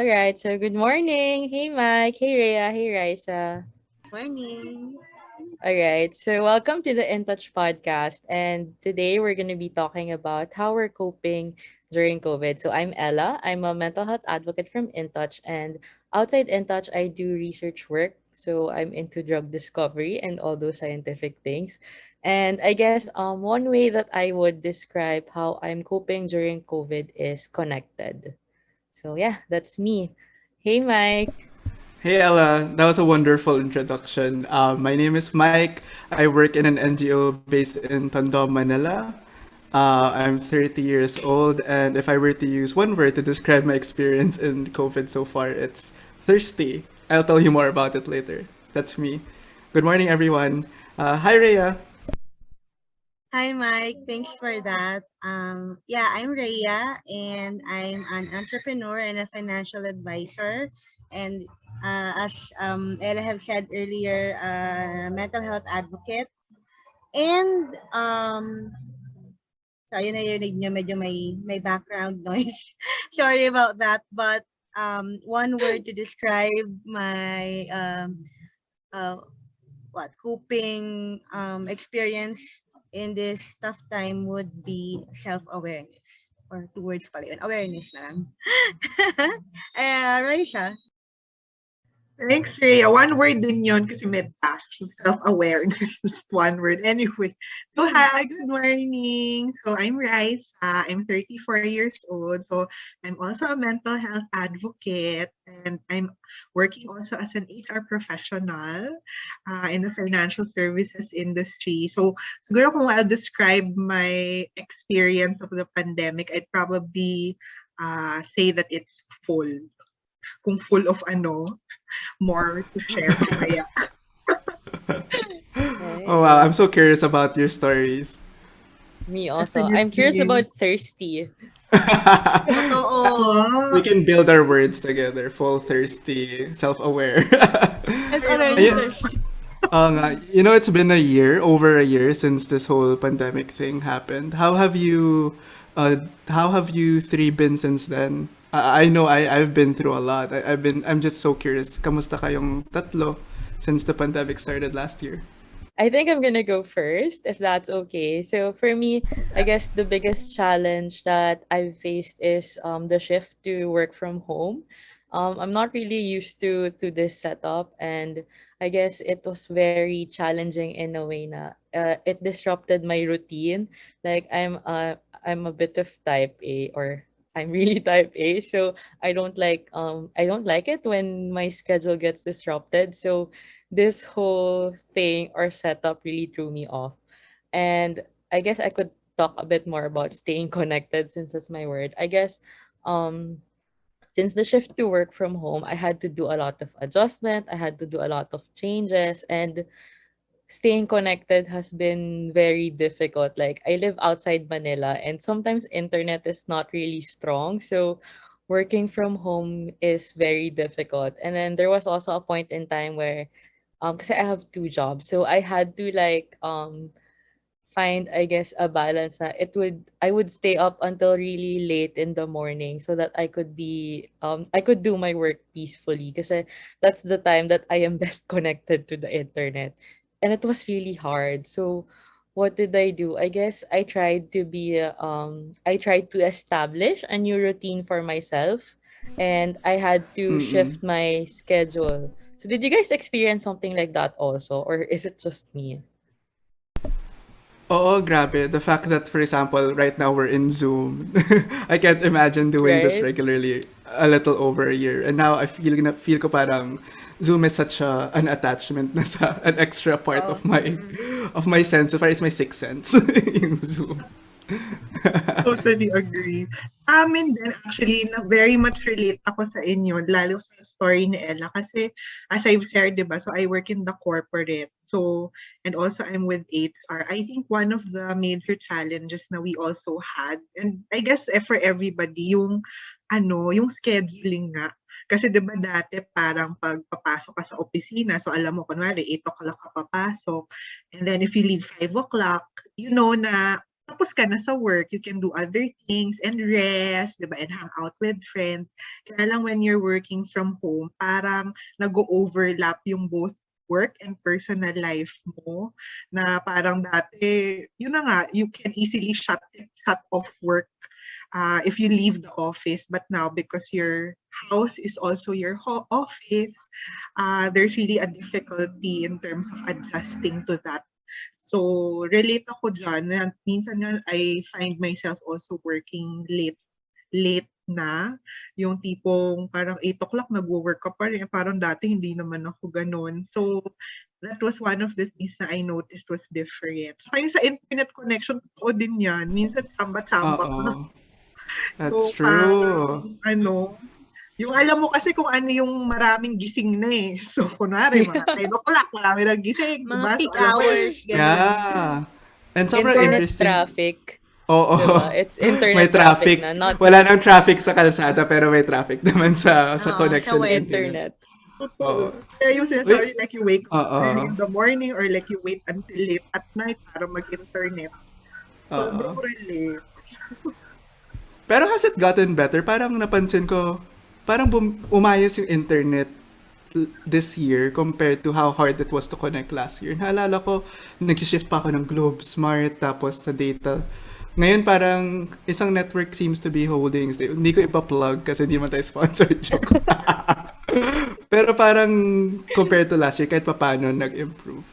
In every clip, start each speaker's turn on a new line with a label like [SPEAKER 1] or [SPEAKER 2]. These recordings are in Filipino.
[SPEAKER 1] All right. So good morning. Hey Mike. Hey Rhea. Hey Raissa.
[SPEAKER 2] Morning.
[SPEAKER 1] All right. So welcome to the In Touch podcast. And today we're going to be talking about how we're coping during COVID. So I'm Ella. I'm a mental health advocate from In Touch. And outside In Touch, I do research work. So I'm into drug discovery and all those scientific things. And I guess one way that I would describe how I'm coping during COVID is connected. So yeah, that's me. Hey Mike.
[SPEAKER 3] Hey Ella, that was a wonderful introduction. My name is Mike. I work in an NGO based in Tondo, Manila. I'm 30 years old, and if I were to use one word to describe my experience in COVID so far, it's thirsty. I'll tell you more about it later. That's me. Good morning, everyone. Hi, Rhea.
[SPEAKER 2] Hi, Mike. Thanks for that. I'm Rhea, and I'm an entrepreneur and a financial advisor. And as Ella have said earlier, mental health advocate. And so yun na yun nyo, medyo may background noise. Sorry about that. But one word to describe my uh, coping experience in this tough time would be self-awareness. Or two words pala yun. Awareness na lang. Raisha.
[SPEAKER 4] Thanks, Rhea. One word din yun kasi may dash. Self-awareness. Just one word. Anyway. So, hi. Good morning. So, I'm Raissa. I'm 34 years old. So, I'm also a mental health advocate. And I'm working also as an HR professional in the financial services industry. So, siguro kung I'll describe my experience of the pandemic, I'd probably say that it's full. Kung full of more to share mamaya.
[SPEAKER 3] Oh wow,
[SPEAKER 1] Right.
[SPEAKER 3] I'm so curious about your stories.
[SPEAKER 1] Me also. I'm curious
[SPEAKER 4] Definitely.
[SPEAKER 1] about thirsty.
[SPEAKER 2] Totoo.
[SPEAKER 3] We
[SPEAKER 4] Oo.
[SPEAKER 3] can build our words together. Full, thirsty, self-aware.
[SPEAKER 2] Self-awareness
[SPEAKER 3] Ayun.
[SPEAKER 4] Ayun.
[SPEAKER 2] thirsty.
[SPEAKER 3] It's been a year, over a year since this whole pandemic thing happened. How have you three been since then? I know I've been through a lot. I'm just so curious. Kamusta kayong tatlo since the pandemic started last year?
[SPEAKER 1] I think I'm gonna go first, if that's okay. So for me, I guess the biggest challenge that I've faced is the shift to work from home. I'm not really used to this setup, and I guess it was very challenging in a way na it disrupted my routine. Like I'm a bit of type A, or I'm really type A, so I don't like it when my schedule gets disrupted. So this whole thing or setup really threw me off. And I guess I could talk a bit more about staying connected since that's my word. I guess um since the shift to work from home, I had to do a lot of adjustment, I had to do a lot of changes, and staying connected has been very difficult. Like I live outside Manila and sometimes internet is not really strong. So working from home is very difficult. And then there was also a point in time where because I have two jobs. So I had to find, I guess, a balance na I would stay up until really late in the morning so that I could do my work peacefully kasi that's the time that I am best connected to the internet. And it was really hard. So what did I do? I guess I tried to establish a new routine for myself, and I had to
[SPEAKER 3] Mm-mm.
[SPEAKER 1] shift my schedule. So did you guys experience something like that also, or is it just me?
[SPEAKER 3] Oo, grabe. The fact that, for example, right now we're in Zoom. I can't imagine doing this
[SPEAKER 1] Right?
[SPEAKER 3] regularly a little over a year. And now feel ko parang Zoom is such an attachment na sa an extra part
[SPEAKER 2] Oo.
[SPEAKER 3] of my sense. So far, it's my sixth sense yung Zoom.
[SPEAKER 4] Totally agree. Amin din actually na very much relate ako sa inyo, lalo sa story ni Ella kasi as I've shared, 'di ba? So I work in the corporate. So and also I'm with HR. I think one of the major challenges na we also had, and I guess for everybody, yung scheduling nga. Kasi 'di ba dati parang pagpapasok ka sa opisina, so alam mo kunwari 8 o'clock ka papasok, and then if you leave 5 o'clock, you know na tapos ka na sa work, you can do other things and rest, 'di ba, and hang out with friends. Kaya lang when you're working from home, parang nag-o-overlap yung both work and personal life mo na parang dati, yun na nga, you can easily shut off work if you leave the office. But now, because your house is also your office, there's really a difficulty in terms of adjusting to that. So, relate ako dyan. Minsan nga, I find myself also working late na. Yung tipong parang 8 o'clock nagwo-work ka pa rin. Parang dati hindi naman ako ganun. So, that was one of the things na I noticed was different. Saka yung sa internet connection, totoo din yan. Minsan, chamba-chamba ka.
[SPEAKER 3] Oo. That's
[SPEAKER 4] So, parang,
[SPEAKER 3] true.
[SPEAKER 4] ano, yung alam mo kasi kung ano yung maraming gising na eh. So, kunwari, mga
[SPEAKER 1] Yeah.
[SPEAKER 4] 10 o'clock, marami nang gising,
[SPEAKER 2] Mga
[SPEAKER 4] diba? So,
[SPEAKER 2] peak
[SPEAKER 4] alam mo yun,
[SPEAKER 2] hours, gano'n.
[SPEAKER 3] Yeah. And sobrang
[SPEAKER 1] Internet
[SPEAKER 3] interesting.
[SPEAKER 1] traffic,
[SPEAKER 3] Oo.
[SPEAKER 1] 'di ba? It's
[SPEAKER 3] May
[SPEAKER 1] internet traffic
[SPEAKER 3] traffic.
[SPEAKER 1] na, not
[SPEAKER 3] Wala nang traffic sa kalsada pero may traffic naman sa
[SPEAKER 2] Oo, sa
[SPEAKER 3] connection ng
[SPEAKER 2] web.
[SPEAKER 3] internet.
[SPEAKER 1] internet.
[SPEAKER 3] Oo.
[SPEAKER 4] totoo. Kaya yung
[SPEAKER 3] Wait.
[SPEAKER 4] sinasabi, like you wake up early
[SPEAKER 3] Oo.
[SPEAKER 4] in the morning or like you wait until late at night para mag-internet. Sobrang
[SPEAKER 3] Oo.
[SPEAKER 4] relate.
[SPEAKER 3] Pero has it gotten better? Parang napansin ko, parang umayos yung internet this year compared to how hard it was to connect last year. Naalala ko, nag-shift pa ako ng Globe Smart tapos sa data. Ngayon parang isang network seems to be holding. Hindi ko ipa-plug kasi di man tayo sponsored. Joke. Pero parang compared to last year, kahit paano nag-improve.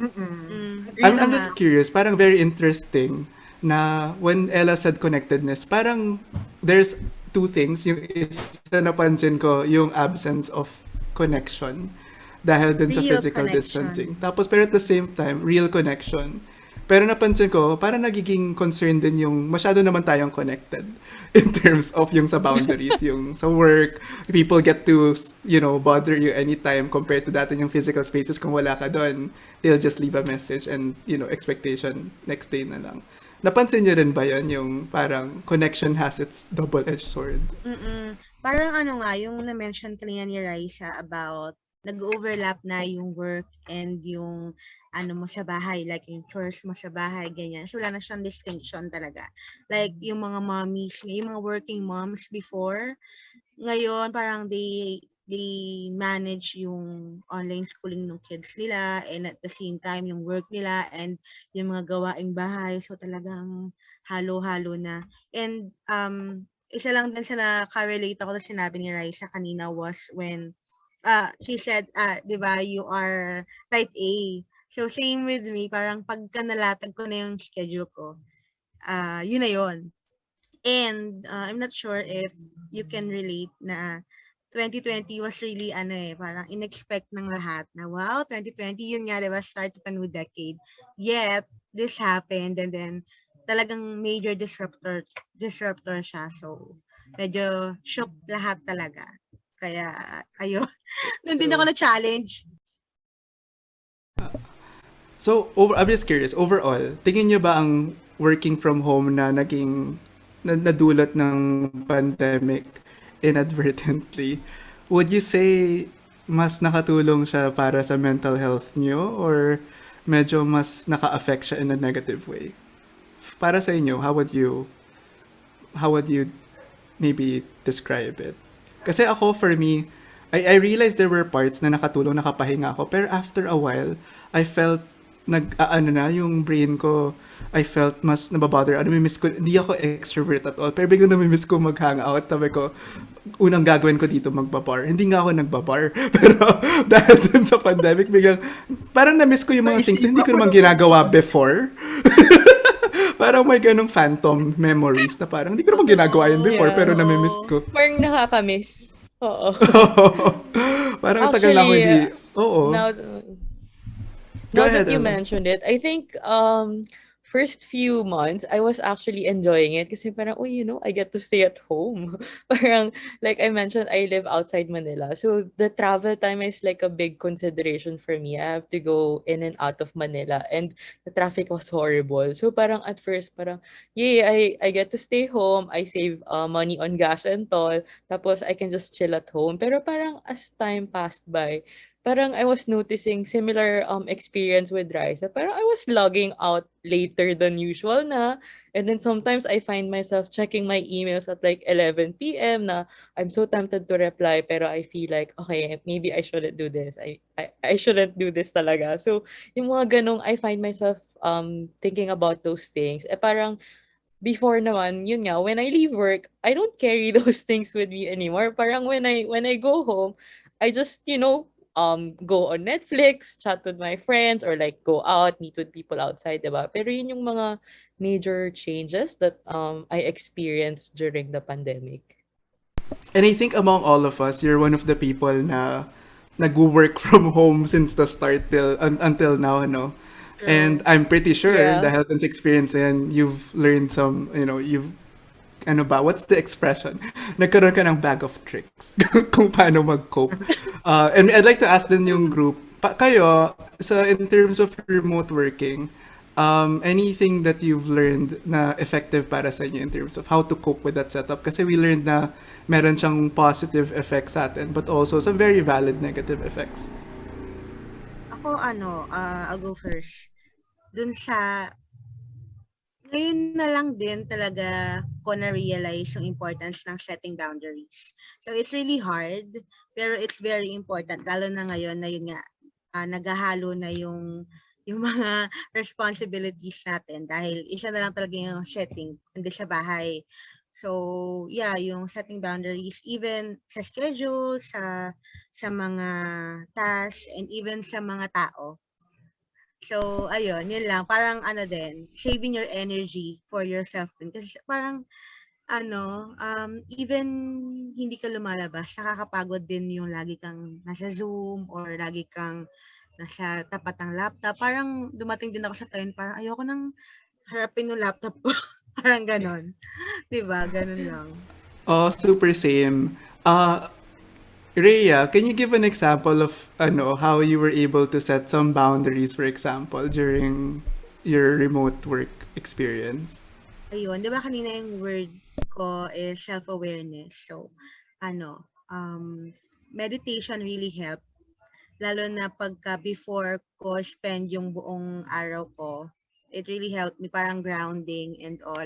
[SPEAKER 2] Agree
[SPEAKER 3] I'm
[SPEAKER 2] naman.
[SPEAKER 3] just curious, parang very interesting na when Ella said connectedness, parang there's two things. Yung isa napansin ko, yung absence of connection dahil din sa
[SPEAKER 2] Real
[SPEAKER 3] physical
[SPEAKER 2] connection.
[SPEAKER 3] distancing. Tapos pero at the same time, real connection. Pero napansin ko, parang nagiging concern din yung masyado naman tayong connected in terms of yung sa boundaries, yung sa work, people get to, bother you anytime compared to dati yung physical spaces kung wala ka doon. They'll just leave a message and, expectation next day na lang. Napansin niyo rin ba yun, yung parang connection has its double-edged sword?
[SPEAKER 2] Parang ano nga, yung na-mention kanina ni Raissa about nag-overlap na yung work and yung ano mo sa bahay, like yung chores mo sa bahay, ganyan. So, wala na siyang distinction talaga. Like, yung mga mommies, yung mga working moms before, ngayon parang they manage yung online schooling ng kids nila and at the same time yung work nila and yung mga gawaing bahay. So talagang halo-halo na. And isa lang din sa naka-relate ako sa sinabi ni Raisa kanina was when she said, 'di ba, you are type A. So same with me, parang pagka nalatag ko na yung schedule ko, yun na yun. And I'm not sure if you can relate na 2020 was really ano parang inexpect ng lahat na wow, 2020 yun nga 'di ba, start of a new decade. Yet this happened and then talagang major disruptor siya. So medyo shock lahat talaga. Kaya ayun, doon din ako
[SPEAKER 3] True.
[SPEAKER 2] na challenge.
[SPEAKER 3] So, I'm just curious, overall, tingin nyo ba ang working from home na naging nadulot ng pandemic inadvertently, would you say mas nakatulong siya para sa mental health nyo or medyo mas naka-affect siya in a negative way? Para sa inyo, how would you maybe describe it? Kasi ako, for me, I realized there were parts na nakatulong, nakapahinga ako. Pero after a while, I felt, ano na, yung brain ko, I felt mas nababother. Namimiss ko, hindi ako extrovert at all. Pero biglang namimiss ko mag-hangout. Sabi ko, unang gagawin ko dito magbabar. Hindi nga ako nagbabar. Pero dahil dun sa pandemic, biglang, parang namiss ko yung mga things na hindi
[SPEAKER 4] Naisipan
[SPEAKER 3] ko
[SPEAKER 4] mo
[SPEAKER 3] naman
[SPEAKER 4] naman.
[SPEAKER 3] ginagawa before. Parang may ganong phantom memories na parang hindi ko naman ginagawa yun before
[SPEAKER 1] Yeah.
[SPEAKER 3] pero namimiss
[SPEAKER 2] Totoo.
[SPEAKER 3] ko.
[SPEAKER 1] Parang nakakamiss. Oo.
[SPEAKER 3] Parang tagal na ako
[SPEAKER 1] Actually,
[SPEAKER 3] hindi. Oo.
[SPEAKER 1] now
[SPEAKER 3] Go
[SPEAKER 1] now that
[SPEAKER 3] ahead,
[SPEAKER 1] you
[SPEAKER 3] Ella.
[SPEAKER 1] mentioned it, I think first few months I was actually enjoying it kasi parang oh, I get to stay at home. Parang like I mentioned, I live outside Manila. So the travel time is like a big consideration for me. I have to go in and out of Manila and the traffic was horrible. So parang at first parang yay, I get to stay home. I save money on gas and toll. Tapos I can just chill at home. Pero parang as time passed by, parang I was noticing similar experience with Raisa. Parang I was logging out later than usual na. And then sometimes I find myself checking my emails at like 11 p.m. na I'm so tempted to reply pero I feel like, okay, maybe I shouldn't do this. I shouldn't do this talaga. So, yung mga ganong I find myself thinking about those things. Eh parang before naman, yun nga, when I leave work, I don't carry those things with me anymore. Parang when I go home, I just, go on Netflix, chat with my friends, or like go out, meet with people outside, diba? Pero yun yung mga major changes that I experienced during the pandemic.
[SPEAKER 3] And I think among all of us, you're one of the people na nag-work from home since the start until now, no? And
[SPEAKER 2] True.
[SPEAKER 3] I'm pretty sure
[SPEAKER 1] Yeah.
[SPEAKER 3] dahil dun sa experience na yan, you've learned some, you've ano ba, what's the expression? Nagkaroon ka ng bag of tricks kung paano mag-cope. And I'd like to ask din yung group, kayo, in terms of remote working, anything that you've learned na effective para sa inyo in terms of how to cope with that setup? Kasi we learned na meron siyang positive effects sa atin, but also some very valid negative effects.
[SPEAKER 2] Ako I'll go first. Dun sa ngayon na lang din talaga ko na-realize yung importance ng setting boundaries. So it's really hard, pero it's very important lalo na ngayon na yun nga, naghahalo na yung mga responsibilities natin dahil isa na lang talaga yung setting kundi sa bahay. So, yeah, yung setting boundaries even sa schedule, sa mga tasks, and even sa mga tao. So, ayun, yun lang. Parang din, saving your energy for yourself din. Kasi parang, even hindi ka lumalabas, nakakapagod din yung lagi kang nasa Zoom or lagi kang nasa tapat ng laptop. Parang dumating din ako sa time, parang ayoko nang harapin yung laptop ko. Parang ganon. 'Di ba? Ganon lang.
[SPEAKER 3] Oh, super same. Rhea, can you give an example of how you were able to set some boundaries, for example, during your remote work experience?
[SPEAKER 2] Ayun, 'di ba kanina yung word ko is self-awareness. So, meditation really help. Lalo na pagka before ko spend yung buong araw ko, it really helped me, parang grounding and all.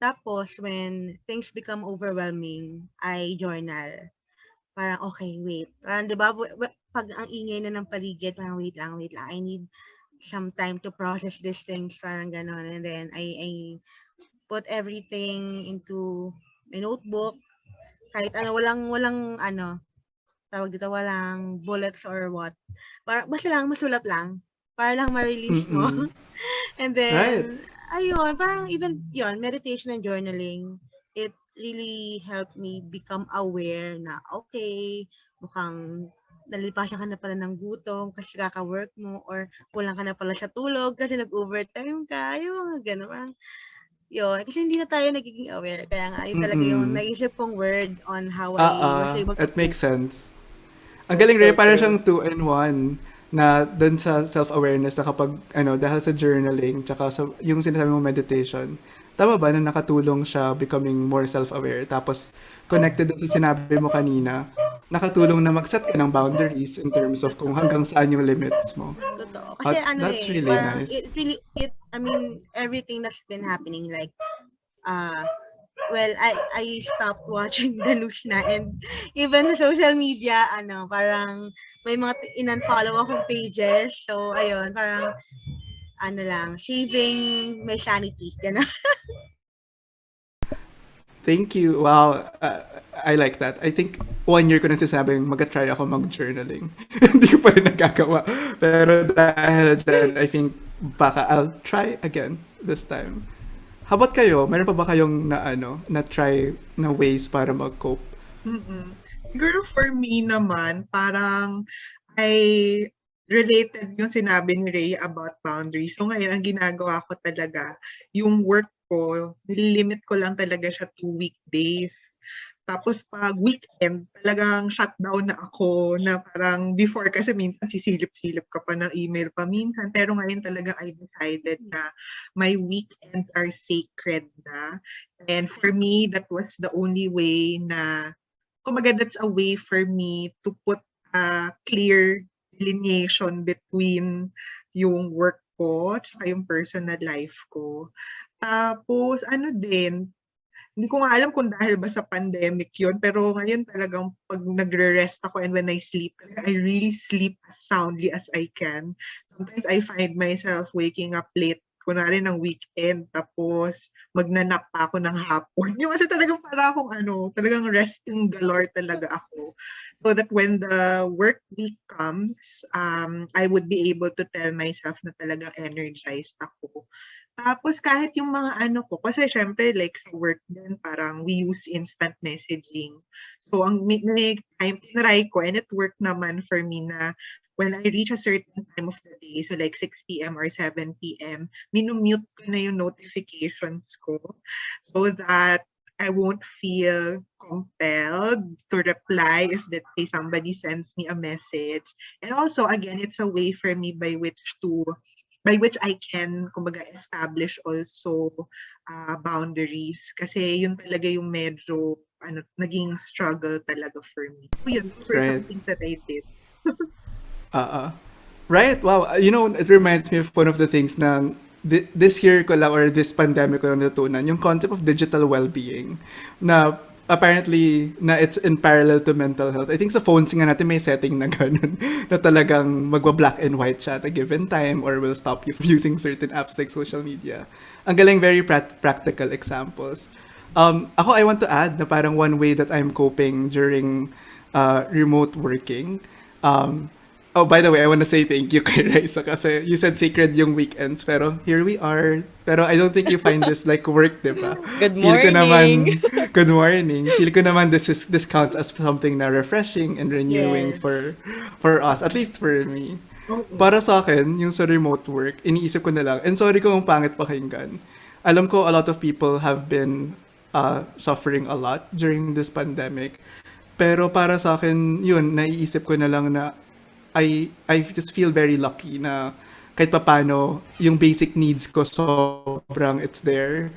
[SPEAKER 2] Tapos, when things become overwhelming, I journal. Parang, okay, wait. Parang, di ba, pag ang ingay na ng paligid, parang, wait lang. I need some time to process these things, parang ganon. And then, I put everything into my notebook. Kahit walang tawag dito, walang bullets or what. Basta lang masulat lang, para lang ma-release mo.
[SPEAKER 3] Mm-mm.
[SPEAKER 2] And
[SPEAKER 3] Right.
[SPEAKER 2] then, ayun, parang even yun, meditation and journaling, it really helped me become aware na, okay, mukhang nalipasan ka na pala ng gutom kasi kaka-work mo or kulang ka na pala sa tulog kasi nag-overtime ka, yung mga gano'n. Parang, yun, kasi hindi na tayo nagiging aware. Kaya nga, yun talaga yung
[SPEAKER 3] Mm-mm.
[SPEAKER 2] naisip kong word on how I was able to
[SPEAKER 3] It makes
[SPEAKER 2] cope.
[SPEAKER 3] sense. Ang
[SPEAKER 1] That's
[SPEAKER 3] galing
[SPEAKER 1] so
[SPEAKER 3] rin, para
[SPEAKER 1] true.
[SPEAKER 3] siyang two in one na dun sa self-awareness na kapag, dahil sa journaling, tsaka sa, yung sinasabi mo meditation, tama ba na nakatulong siya becoming more self-aware? Tapos, connected dun sa sinabi mo kanina, nakatulong na mag-set ka ng boundaries in terms of kung
[SPEAKER 2] Totoo.
[SPEAKER 3] hanggang saan yung limits mo.
[SPEAKER 2] Totoo. Kasi
[SPEAKER 3] That's really
[SPEAKER 2] parang
[SPEAKER 3] nice.
[SPEAKER 2] it really, I mean, everything that's been happening, like, uh, well, I stopped watching the news na, and even sa social media, parang may mga in-unfollow akong pages. So, ayun, parang, lang, saving my sanity. Gano'n.
[SPEAKER 3] Thank you. Wow. I like that. I think 1 year ko na sinasabing mag-try ako mag-journaling. Hindi ko pa rin nagagawa. Pero dahil dyan, I think baka I'll try again this time. How about kayo? Meron pa ba kayong na-try na ways para mag-cope?
[SPEAKER 4] Mm. Siguro for me naman, parang I related yung sinabi ni Ray about boundaries. So ngayon, ang ginagawa ko talaga, yung work ko, nililimit ko lang talaga siya to weekdays. Tapos pag weekend, talagang shutdown na ako na parang before kasi minsan sisilip-silip ka pa ng email pa minsan. Pero ngayon talaga I decided na my weekends are sacred na. And for me, that was the only way na, kumbaga that's a way for me to put a clear delineation between yung work ko at yung personal life ko. Tapos ano din, hindi ko nga alam kung dahil ba sa pandemic yun, pero ngayon talagang 'pag nagre-rest ako and when I sleep, I really sleep as soundly as I can. Sometimes I find myself waking up late, kunwari ng weekend, tapos magnanap pa ako ng hapon. Yung kasi talagang para akong ano, talagang resting galore talaga ako. So that when the work week comes, I would be able to tell myself na talagang energized ako. Tapos kahit yung mga ano ko, kasi siyempre like sa work din parang we use instant messaging. So may time tinry ko and it worked naman for me na when I reach a certain time of the day, so like 6 p.m. or 7 p.m., minumute ko na yung notifications ko so that I won't feel compelled to reply if let's say somebody sends me a message. And also, again, it's a way for me by which I can kumbaga establish also boundaries kasi yun talaga yung medyo ano naging struggle talaga for me. So yun, those were
[SPEAKER 3] Right.
[SPEAKER 4] some things that I did.
[SPEAKER 3] Uh, right. Wow. It reminds me of one of the things na this year ko lang or this pandemic ko lang natutunan, yung concept of digital well-being na apparently na it's in parallel to mental health. I think sa phones nga natin may setting na ganun na talagang magwa-black and white siya at a given time or will stop you from using certain apps like social media. Ang galing, very practical examples. Ako, I want to add na parang one way that I'm coping during remote working. Um, Oh, by the way, I want to say thank you kay Raissa kasi you said sacred yung weekends, pero here we are. Pero I don't think you find this like work, di ba?
[SPEAKER 1] Good
[SPEAKER 3] Feel ko
[SPEAKER 1] morning.
[SPEAKER 3] naman, good morning. Feel ko naman this counts as something na refreshing and renewing
[SPEAKER 2] Yes.
[SPEAKER 3] for us, at least for me.
[SPEAKER 4] Oo.
[SPEAKER 3] Para sa akin, yung sa remote work, iniisip ko na lang, and sorry kung ang pangit pakinggan. Alam ko a lot of people have been suffering a lot during this pandemic. Pero para sa akin, yun, naiisip ko na lang na I just feel very lucky na kahit papano yung basic needs ko sobrang it's there.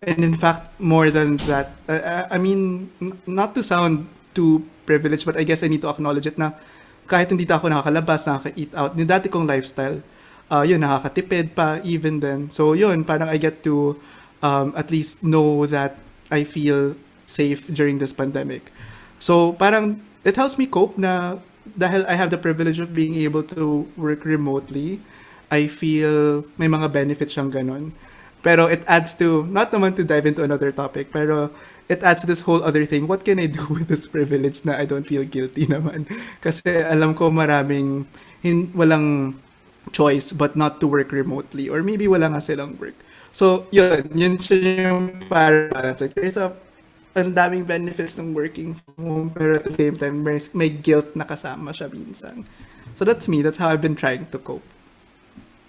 [SPEAKER 3] And in fact, more than that, I mean, not to sound too privileged, but I guess I need to acknowledge it na kahit hindi ako nakakalabas, nakaka-eat out, yung dati kong lifestyle, yun, nakakatipid pa even then. So yun, parang I get to at least know that I feel safe during this pandemic. So parang it helps me cope na dahil I have the privilege of being able to work remotely, I feel may mga benefits siyang ganun. Pero it adds to, not naman to dive into another topic, pero it adds to this whole other thing. What can I do with this privilege na I don't feel guilty naman? Kasi alam ko maraming walang choice but not to work remotely or maybe wala nga silang work. So, yun siya yung parang balance. Like, there's ang daming benefits ng working from home pero at the same time may guilt na kasama siya minsan. So that's me. That's how I've been trying to cope.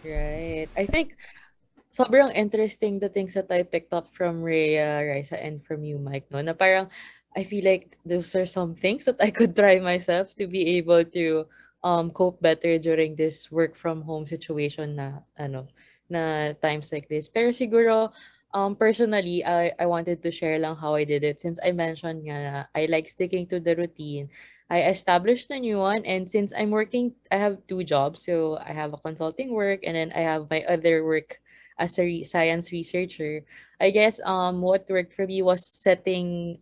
[SPEAKER 1] Right. I think sobrang interesting the things that I picked up from Rhea, Raisa, and from you, Mike, no? Na parang, I feel like those are some things that I could try myself to be able to cope better during this work from home situation na na times like this. Pero siguro personally I wanted to share lang how I did it since I mentioned nga na I like sticking to the routine. I established a new one, and since I'm working, I have two jobs. So I have a consulting work and then I have my other work as a science researcher. I guess what worked for me was setting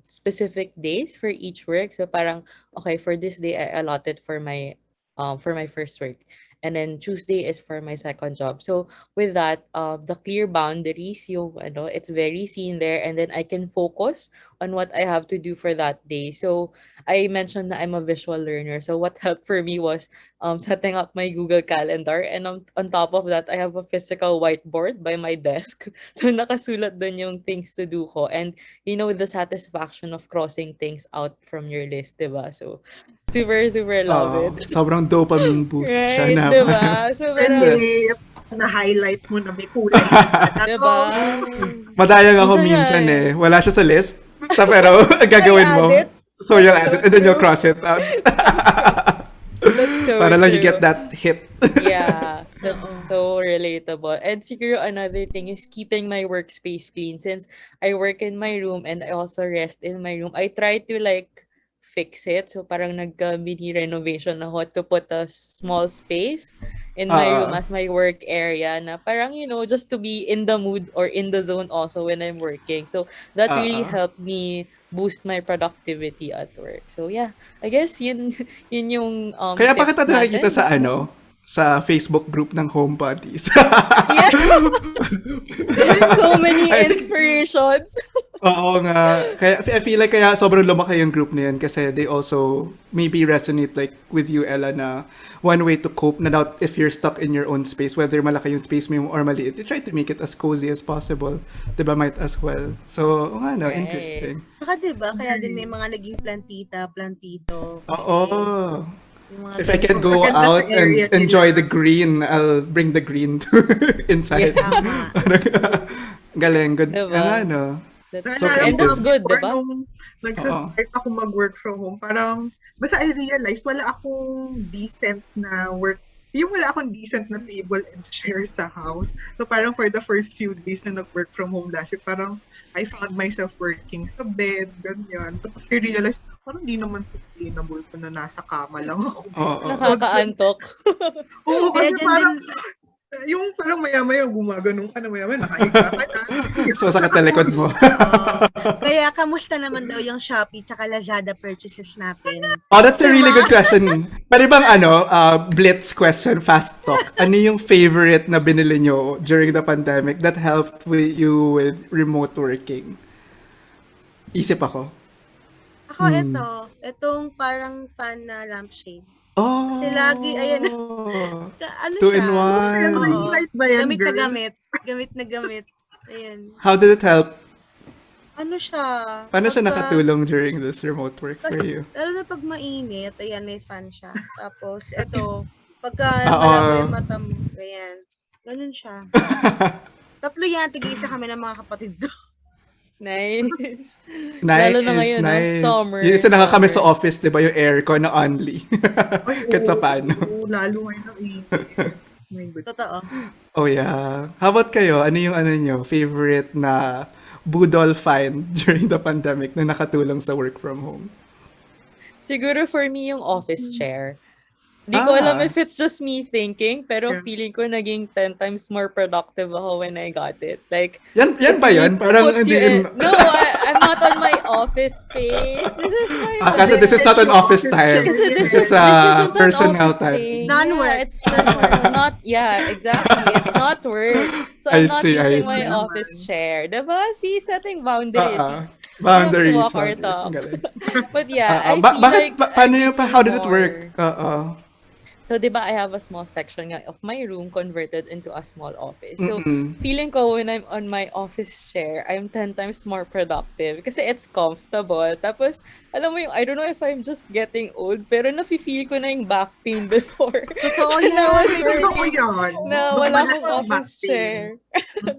[SPEAKER 1] specific days for each work. So parang okay, for this day I allotted for my first work. And then Tuesday is for my second job. So with that, the clear boundaries, it's very seen there, and then I can focus on what I have to do for that day. So I mentioned that I'm a visual learner. So what helped for me was setting up my Google Calendar, and on top of that, I have a physical whiteboard by my desk. So nakasulat dun yung things to do ko, and the satisfaction of crossing things out from your list, diba? So super super love it.
[SPEAKER 3] Sobrang dopamine boost siya
[SPEAKER 1] Right,
[SPEAKER 3] na parang,
[SPEAKER 1] 'di ba? So parang
[SPEAKER 4] Relate.
[SPEAKER 3] yes.
[SPEAKER 4] Na-highlight mo na may kulay na dyan.
[SPEAKER 1] 'di
[SPEAKER 4] Ako,
[SPEAKER 1] ba?
[SPEAKER 3] Madayang ako
[SPEAKER 1] Minsan nga
[SPEAKER 3] minsan
[SPEAKER 1] eh,
[SPEAKER 3] eh. Wala siya sa list. Pero
[SPEAKER 1] I
[SPEAKER 3] gagawin
[SPEAKER 1] add
[SPEAKER 3] mo.
[SPEAKER 1] it.
[SPEAKER 3] So you'll
[SPEAKER 1] That's
[SPEAKER 3] add
[SPEAKER 1] so
[SPEAKER 3] it and then you'll
[SPEAKER 1] true.
[SPEAKER 3] cross it out.
[SPEAKER 1] That's true. That's so
[SPEAKER 3] Para lang you get
[SPEAKER 1] true.
[SPEAKER 3] that hit.
[SPEAKER 1] Yeah, that's
[SPEAKER 2] Oo.
[SPEAKER 1] so relatable. And siguro another thing is keeping my workspace clean. Since I work in my room and I also rest in my room, I try to like fix it. So parang nagka-mini renovation ako to put a small space in my room
[SPEAKER 3] Oo.
[SPEAKER 1] as my work area na parang, just to be in the mood or in the zone also when I'm working. So that really
[SPEAKER 3] Oo.
[SPEAKER 1] helped me boost my productivity at work. So yeah, I guess yun yun yung
[SPEAKER 3] Kaya pa
[SPEAKER 1] tips
[SPEAKER 3] kita nakikita
[SPEAKER 1] natin.
[SPEAKER 3] sa ano, sa Facebook group ng homebodies.
[SPEAKER 1] Yeah, so many
[SPEAKER 3] I think,
[SPEAKER 1] inspirations.
[SPEAKER 3] oo nga. Kaya, I feel like kaya sobrang lumaki yung group na yun kasi they also maybe resonate like with you, Ella, na one way to cope na doubt if you're stuck in your own space, whether malaki yung space mo or maliit, you try to make it as cozy as possible. Diba? Might as well. So, oo nga, no,
[SPEAKER 1] Right.
[SPEAKER 3] interesting.
[SPEAKER 2] Saka 'di ba kaya din may
[SPEAKER 4] Agree.
[SPEAKER 2] mga naging plantita, plantito kasi
[SPEAKER 3] Oo.
[SPEAKER 2] yung mga
[SPEAKER 3] If I can
[SPEAKER 2] ganong
[SPEAKER 3] go
[SPEAKER 4] Maganda sa
[SPEAKER 3] out and
[SPEAKER 4] area
[SPEAKER 3] enjoy the
[SPEAKER 4] nila.
[SPEAKER 3] green, I'll bring the green to inside.
[SPEAKER 1] Yeah,
[SPEAKER 2] tama.
[SPEAKER 3] Parang, galing, good. Nga,
[SPEAKER 1] diba?
[SPEAKER 3] no?
[SPEAKER 1] That's
[SPEAKER 3] So
[SPEAKER 4] Naalala
[SPEAKER 1] and
[SPEAKER 4] ko nga
[SPEAKER 1] that's
[SPEAKER 3] creative.
[SPEAKER 1] good,
[SPEAKER 4] before
[SPEAKER 1] diba?
[SPEAKER 4] nung
[SPEAKER 3] Oo.
[SPEAKER 4] nagsa-start ako mag-work from home, parang basta I realized wala akong decent na work, yung wala akong decent na table and chair sa house. So parang for the first few days na nag-work from home last year, parang I found myself working sa bed, ganyan. Tapos I realized, parang di naman sustainable to na nasa kama lang ako.
[SPEAKER 3] Oo.
[SPEAKER 4] So,
[SPEAKER 1] Nakakaantok.
[SPEAKER 4] oo,
[SPEAKER 2] Kaya
[SPEAKER 4] kasi
[SPEAKER 2] diyan din
[SPEAKER 4] parang yung parang maya-maya gumaganon ka na, maya-maya nakahiga ka na.
[SPEAKER 3] So, sa katalikod mo.
[SPEAKER 2] oo. Kaya kamusta naman daw yung Shopee tsaka Lazada purchases natin?
[SPEAKER 3] Oh, that's a
[SPEAKER 2] 'Di
[SPEAKER 3] really
[SPEAKER 2] ba?
[SPEAKER 3] good question. Pwede bang blitz question, fast talk. Ano yung favorite na binili nyo during the pandemic that helped with you with remote working? Isip ako.
[SPEAKER 2] Ako
[SPEAKER 3] Hmm.
[SPEAKER 2] itong parang fan na lampshade. Kasi lagi ayan
[SPEAKER 3] Oh,
[SPEAKER 2] ano
[SPEAKER 3] two in
[SPEAKER 2] siya,
[SPEAKER 4] Ayan, ring
[SPEAKER 3] one.
[SPEAKER 2] oo,
[SPEAKER 4] light ba yan,
[SPEAKER 2] gamit na
[SPEAKER 4] girl?
[SPEAKER 2] gamit, gamit na gamit, ayan.
[SPEAKER 3] How did it help?
[SPEAKER 2] Ano siya,
[SPEAKER 3] Paano siya
[SPEAKER 2] pagka
[SPEAKER 3] nakatulong during this remote work for
[SPEAKER 2] kasi
[SPEAKER 3] you?
[SPEAKER 2] lalo na 'pag mainit, ayan may fan siya. Tapos pagka malabo
[SPEAKER 3] Oo.
[SPEAKER 2] yung mata mo, ganyan, gano'n siya. Tatlo yan, tig-iisa kami ng mga kapatid ko.
[SPEAKER 1] Nice. Lalo na
[SPEAKER 3] Nice,
[SPEAKER 1] ngayon, no?
[SPEAKER 3] nice. Yung
[SPEAKER 1] Summer,
[SPEAKER 3] isa na kami sa
[SPEAKER 1] summer.
[SPEAKER 3] office, di ba, yung aircon na only.
[SPEAKER 4] Ay,
[SPEAKER 3] Kahit pa
[SPEAKER 4] oo,
[SPEAKER 3] paano.
[SPEAKER 4] lalo ngayon ang init. My God.
[SPEAKER 2] Totoo.
[SPEAKER 3] Oh yeah. How about kayo? Ano yung ano nyo, favorite na budol find during the pandemic na nakatulong sa work from home?
[SPEAKER 1] Siguro for me yung office chair. Di ko alam
[SPEAKER 3] Ah,
[SPEAKER 1] if it's just me thinking, pero
[SPEAKER 4] Yeah.
[SPEAKER 1] feeling ko naging 10 times more productive ako when I got it. Like,
[SPEAKER 3] yan
[SPEAKER 1] it
[SPEAKER 3] ba
[SPEAKER 1] really
[SPEAKER 3] yun? Parang
[SPEAKER 1] puts
[SPEAKER 3] hindi
[SPEAKER 1] you
[SPEAKER 3] yun.
[SPEAKER 1] in... No, I'm not on my office space. This is my
[SPEAKER 3] Kasi this is
[SPEAKER 1] work.
[SPEAKER 3] not an
[SPEAKER 4] Presidential
[SPEAKER 3] office
[SPEAKER 4] office chair
[SPEAKER 3] time.
[SPEAKER 1] Kasi
[SPEAKER 3] This
[SPEAKER 1] this
[SPEAKER 3] is
[SPEAKER 1] is
[SPEAKER 4] yan.
[SPEAKER 1] this
[SPEAKER 3] a
[SPEAKER 1] isn't an
[SPEAKER 3] personal
[SPEAKER 1] office
[SPEAKER 3] time.
[SPEAKER 1] space. Yeah,
[SPEAKER 2] Non-work,
[SPEAKER 1] it's
[SPEAKER 2] non-work.
[SPEAKER 1] more not yeah, exactly. It's not work. So
[SPEAKER 3] I
[SPEAKER 1] I'm not
[SPEAKER 3] see, I
[SPEAKER 1] using
[SPEAKER 4] Oo
[SPEAKER 1] my
[SPEAKER 3] see.
[SPEAKER 1] office
[SPEAKER 4] naman.
[SPEAKER 1] chair. Diba? See, setting boundaries. We have to
[SPEAKER 3] Boundaries,
[SPEAKER 1] walk our
[SPEAKER 3] boundaries. Ang
[SPEAKER 1] talk.
[SPEAKER 3] galing.
[SPEAKER 1] But yeah, I feel
[SPEAKER 3] Bakit,
[SPEAKER 1] like I
[SPEAKER 3] paano yun,
[SPEAKER 1] can
[SPEAKER 3] how
[SPEAKER 1] use
[SPEAKER 3] did it work?
[SPEAKER 1] more. So, 'di ba, I have a small section nga of my room converted into a small office. So,
[SPEAKER 3] Mm-mm.
[SPEAKER 1] feeling ko when I'm on my office chair, I'm 10 times more productive kasi it's comfortable. Tapos, alam mo yung, I don't know if I'm just getting old, pero nafe-feel ko na yung back pain before
[SPEAKER 2] Totoo
[SPEAKER 1] when I
[SPEAKER 2] yan,
[SPEAKER 1] was
[SPEAKER 2] may
[SPEAKER 4] Totoo
[SPEAKER 1] working
[SPEAKER 4] yan.
[SPEAKER 1] na
[SPEAKER 2] oo.
[SPEAKER 1] wala
[SPEAKER 4] Mabalas
[SPEAKER 1] akong
[SPEAKER 4] ang back
[SPEAKER 1] office
[SPEAKER 4] pain.
[SPEAKER 1] chair.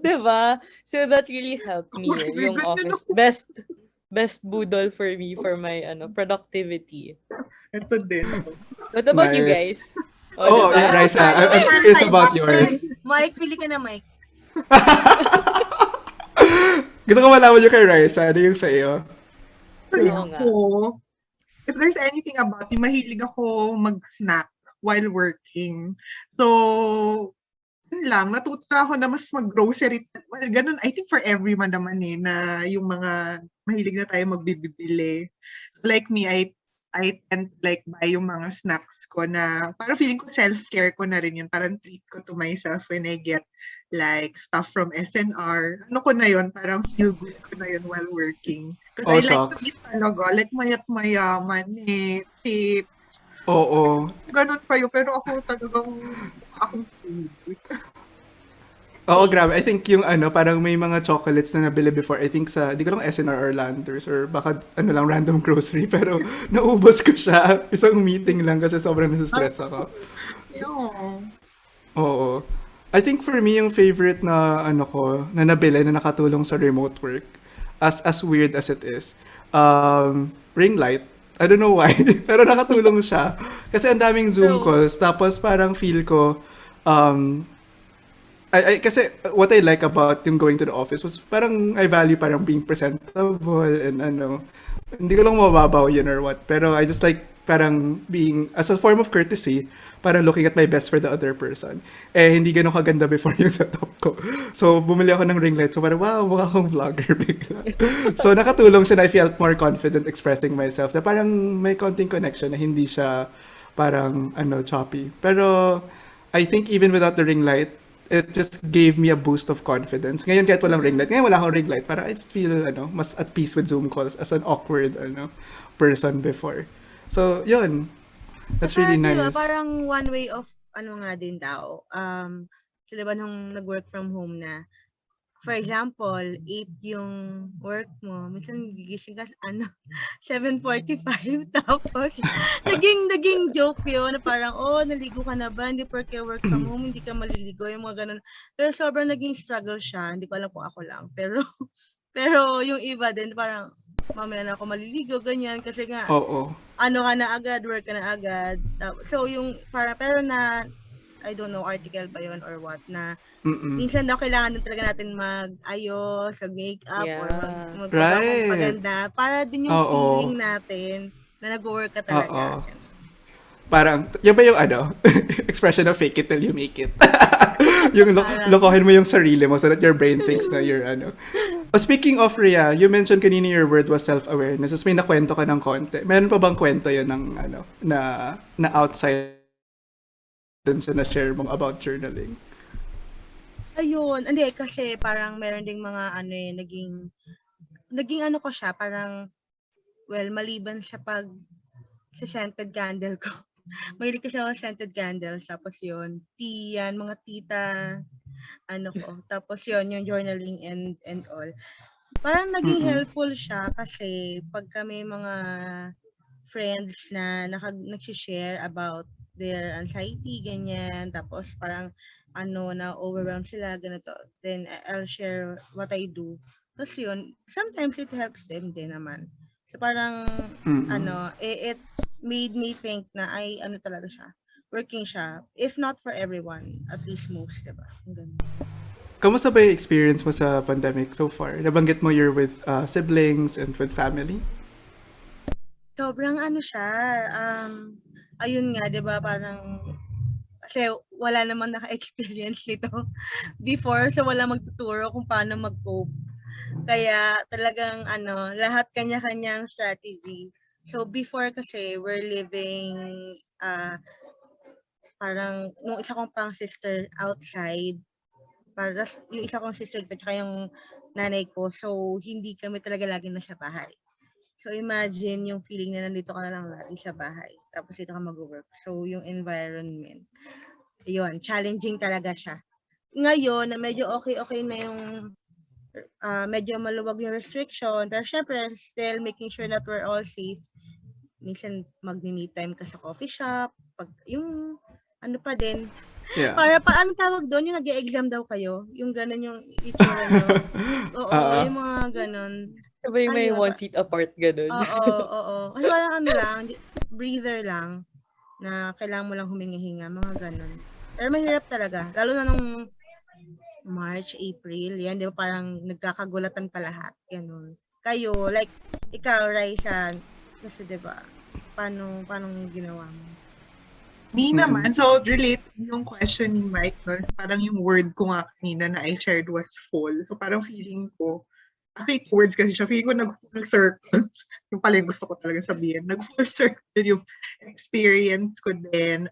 [SPEAKER 1] 'Di ba? So, that really helped
[SPEAKER 4] Ako
[SPEAKER 1] me,
[SPEAKER 4] rin, may
[SPEAKER 1] yung
[SPEAKER 4] ganyan
[SPEAKER 1] office.
[SPEAKER 4] ako.
[SPEAKER 1] Best budol for me for my productivity.
[SPEAKER 4] Ito din.
[SPEAKER 1] What about you
[SPEAKER 3] Nice.
[SPEAKER 1] guys? Oh, 'di
[SPEAKER 3] Oh, yeah,
[SPEAKER 1] ba?
[SPEAKER 2] Oo,
[SPEAKER 3] Raisa,
[SPEAKER 2] tayo.
[SPEAKER 3] I'm
[SPEAKER 4] Meron
[SPEAKER 3] curious
[SPEAKER 4] tayong
[SPEAKER 3] about
[SPEAKER 4] back
[SPEAKER 3] yours.
[SPEAKER 4] pain.
[SPEAKER 2] Mike, pili ka na, Mike.
[SPEAKER 3] Gusto ko malaman yung kay Raisa. Ano yung sa iyo?
[SPEAKER 4] Actually
[SPEAKER 1] Oo nga.
[SPEAKER 4] ako, if there's anything about me, mahilig ako mag-snack while working. So, yun lang, natuto na ako na mas mag-grocery. Well, ganun, I think for everyone naman na yung mga mahilig na tayo magbibili. So like me, I tend to like buy yung mga snacks ko na parang feeling ko self-care ko na rin yun. Parang treat ko to myself when I get like stuff from SNR. Ano ko na yun, parang feel good ko na yun while working. Because
[SPEAKER 3] Oh,
[SPEAKER 4] I like to
[SPEAKER 3] shucks.
[SPEAKER 4] eat talaga, like mayat mayaman chips,
[SPEAKER 3] Oo.
[SPEAKER 4] ganun kayo. Pero ako talagang mukha akong food.
[SPEAKER 3] Oo,
[SPEAKER 2] Same.
[SPEAKER 3] grabe. I think yung parang may mga chocolates na nabili before. I think sa, di ko lang SNR or Landers or baka lang random grocery. Pero naubos ko siya. Isang meeting lang kasi sobrang nasa-stress ako.
[SPEAKER 4] Yeah.
[SPEAKER 3] Oo. I think for me, yung favorite na na nabili na nakatulong sa remote work, as weird as it is, ring light. I don't know why, pero nakatulong siya. Kasi ang daming Zoom
[SPEAKER 2] True.
[SPEAKER 3] calls, tapos parang feel ko, um, kasi what I like about yung going to the office was parang I value parang being presentable and hindi ko lang mababaw yun or what. Pero I just like parang being, as a form of courtesy, parang looking at my best for the other person. Eh, hindi ganun kaganda before yung setup ko. So, bumili ako ng ring light. So, parang, wow, mukha akong vlogger bigla. So, nakatulong siya na I felt more confident expressing myself. Na parang may konting connection na hindi siya parang, choppy. Pero, I think even without the ring light, it just gave me a boost of confidence. Ngayon kahit walang ring light, ngayon wala akong ring light, parang I just feel mas at peace with Zoom calls as an awkward person before. So, yun. That's
[SPEAKER 2] Tsaka
[SPEAKER 3] really
[SPEAKER 2] 'di ba
[SPEAKER 3] nice.
[SPEAKER 2] parang one way of ano nga din daw, so 'di ba nung nag-work from home na, for example, 8 yung work mo, minsan gigising ka ano 7:45 tapos naging joke yun na parang, "Oh, naligo ka na ba? Hindi porke work from home hindi ka maliligo." Yung mga gano'n. Pero sobrang naging struggle siya, hindi ko alam kung ako lang. Pero pero yung iba din parang, "Mamaya na ako maliligo," ganyan. Kasi nga
[SPEAKER 3] Oo.
[SPEAKER 2] ano ka na agad, work ka na agad. So yung para pero na I don't know article ba yun or what na
[SPEAKER 3] Mm-mm.
[SPEAKER 2] minsan daw kailangan din talaga natin mag-ayos, mag-makeup or
[SPEAKER 1] Yeah.
[SPEAKER 2] magpagawa kung
[SPEAKER 3] Right.
[SPEAKER 2] paganda para din yung feeling
[SPEAKER 3] Oo.
[SPEAKER 2] natin na nagwo-work ka talaga,
[SPEAKER 3] Oo.
[SPEAKER 2] gano'n.
[SPEAKER 3] Parang, yan ba yung expression of fake it till you make it? Yung
[SPEAKER 2] Parang
[SPEAKER 3] lokohin mo yung sarili mo so that your brain thinks na you're Oh, speaking of Rhea, you mentioned kanina your word was self-awareness. Tapos may nakwento ka ng konti. Meron pa bang kwento yun ng na outside dun sa na-share mong about journaling?
[SPEAKER 2] ayun, hindi kasi parang meron ding mga ano, eh, naging ano ko siya parang, well, maliban sa sa scented candle ko. Mahilig kasi ako sa scented candles tapos yun, tea yan, mga tita, ano ko. Tapos yun, yung journaling and all. Parang naging
[SPEAKER 3] Mm-mm.
[SPEAKER 2] helpful siya kasi pag kami mga friends na nagshi-share about their anxiety, ganyan. Tapos parang ano, na overwhelmed sila, ganito. Then I'll share what I do. Tapos yun, sometimes it helps them din naman. So parang
[SPEAKER 3] Mm-mm.
[SPEAKER 2] ano, it made me think na ay ano talaga siya, working siya. If not for everyone, at least most, diba? Ang ganun.
[SPEAKER 3] Kamusta ba yung experience mo sa pandemic so far? Nabanggit mo you're with siblings and with family?
[SPEAKER 2] Sobrang ano siya, ayun nga 'di ba parang kasi wala namang naka-experience nito before, so walang magtuturo kung paano mag-cope. Kaya talagang ano, lahat kanya-kanyang strategy. So before kasi we're living, ah, parang nung isa kong pang sister outside, tas yung isa kong sister tsaka yung nanay ko, so hindi kami talaga laging nasa bahay. So imagine yung feeling na nandito ka na lang lagi sa bahay, tapos dito ka mag-work. So yung environment, yun, challenging talaga siya. Ngayon na medyo okay na yung medyo maluwag yung restriction, pero syempre still making sure that we're all safe. Minsan magme-me time ka sa coffee shop, pag yung ano pa din,
[SPEAKER 3] Yeah.
[SPEAKER 2] para pa anong tawag doon, yung nag-e-exam daw kayo, yung gano'n yung itsura niyo. Oo,
[SPEAKER 3] Oo.
[SPEAKER 2] yung mga gano'n.
[SPEAKER 1] Sabay may
[SPEAKER 2] Ayun,
[SPEAKER 1] one seat apart, ganun.
[SPEAKER 2] oo, oo. Kasi parang ano lang, breather lang na kailangan mo lang huminga-hinga, mga gano'n. Pero mahirap talaga, lalo na nung March, April, 'yan 'di ba parang nagkakagulatan pa lahat, gano'n. Kayo, like ikaw, Raissa, kasi 'di ba, paanong ginawa mo?
[SPEAKER 4] Me
[SPEAKER 3] Mm-mm.
[SPEAKER 4] naman, so relate yung question ni Mike, no? Parang yung word ko nga kanina na I shared was full. So parang feeling ko, actually two words kasi siya, feeling ko nag-full circle. Yung pala yung gusto ko talaga sabihin. Nag-full circle yung experience ko din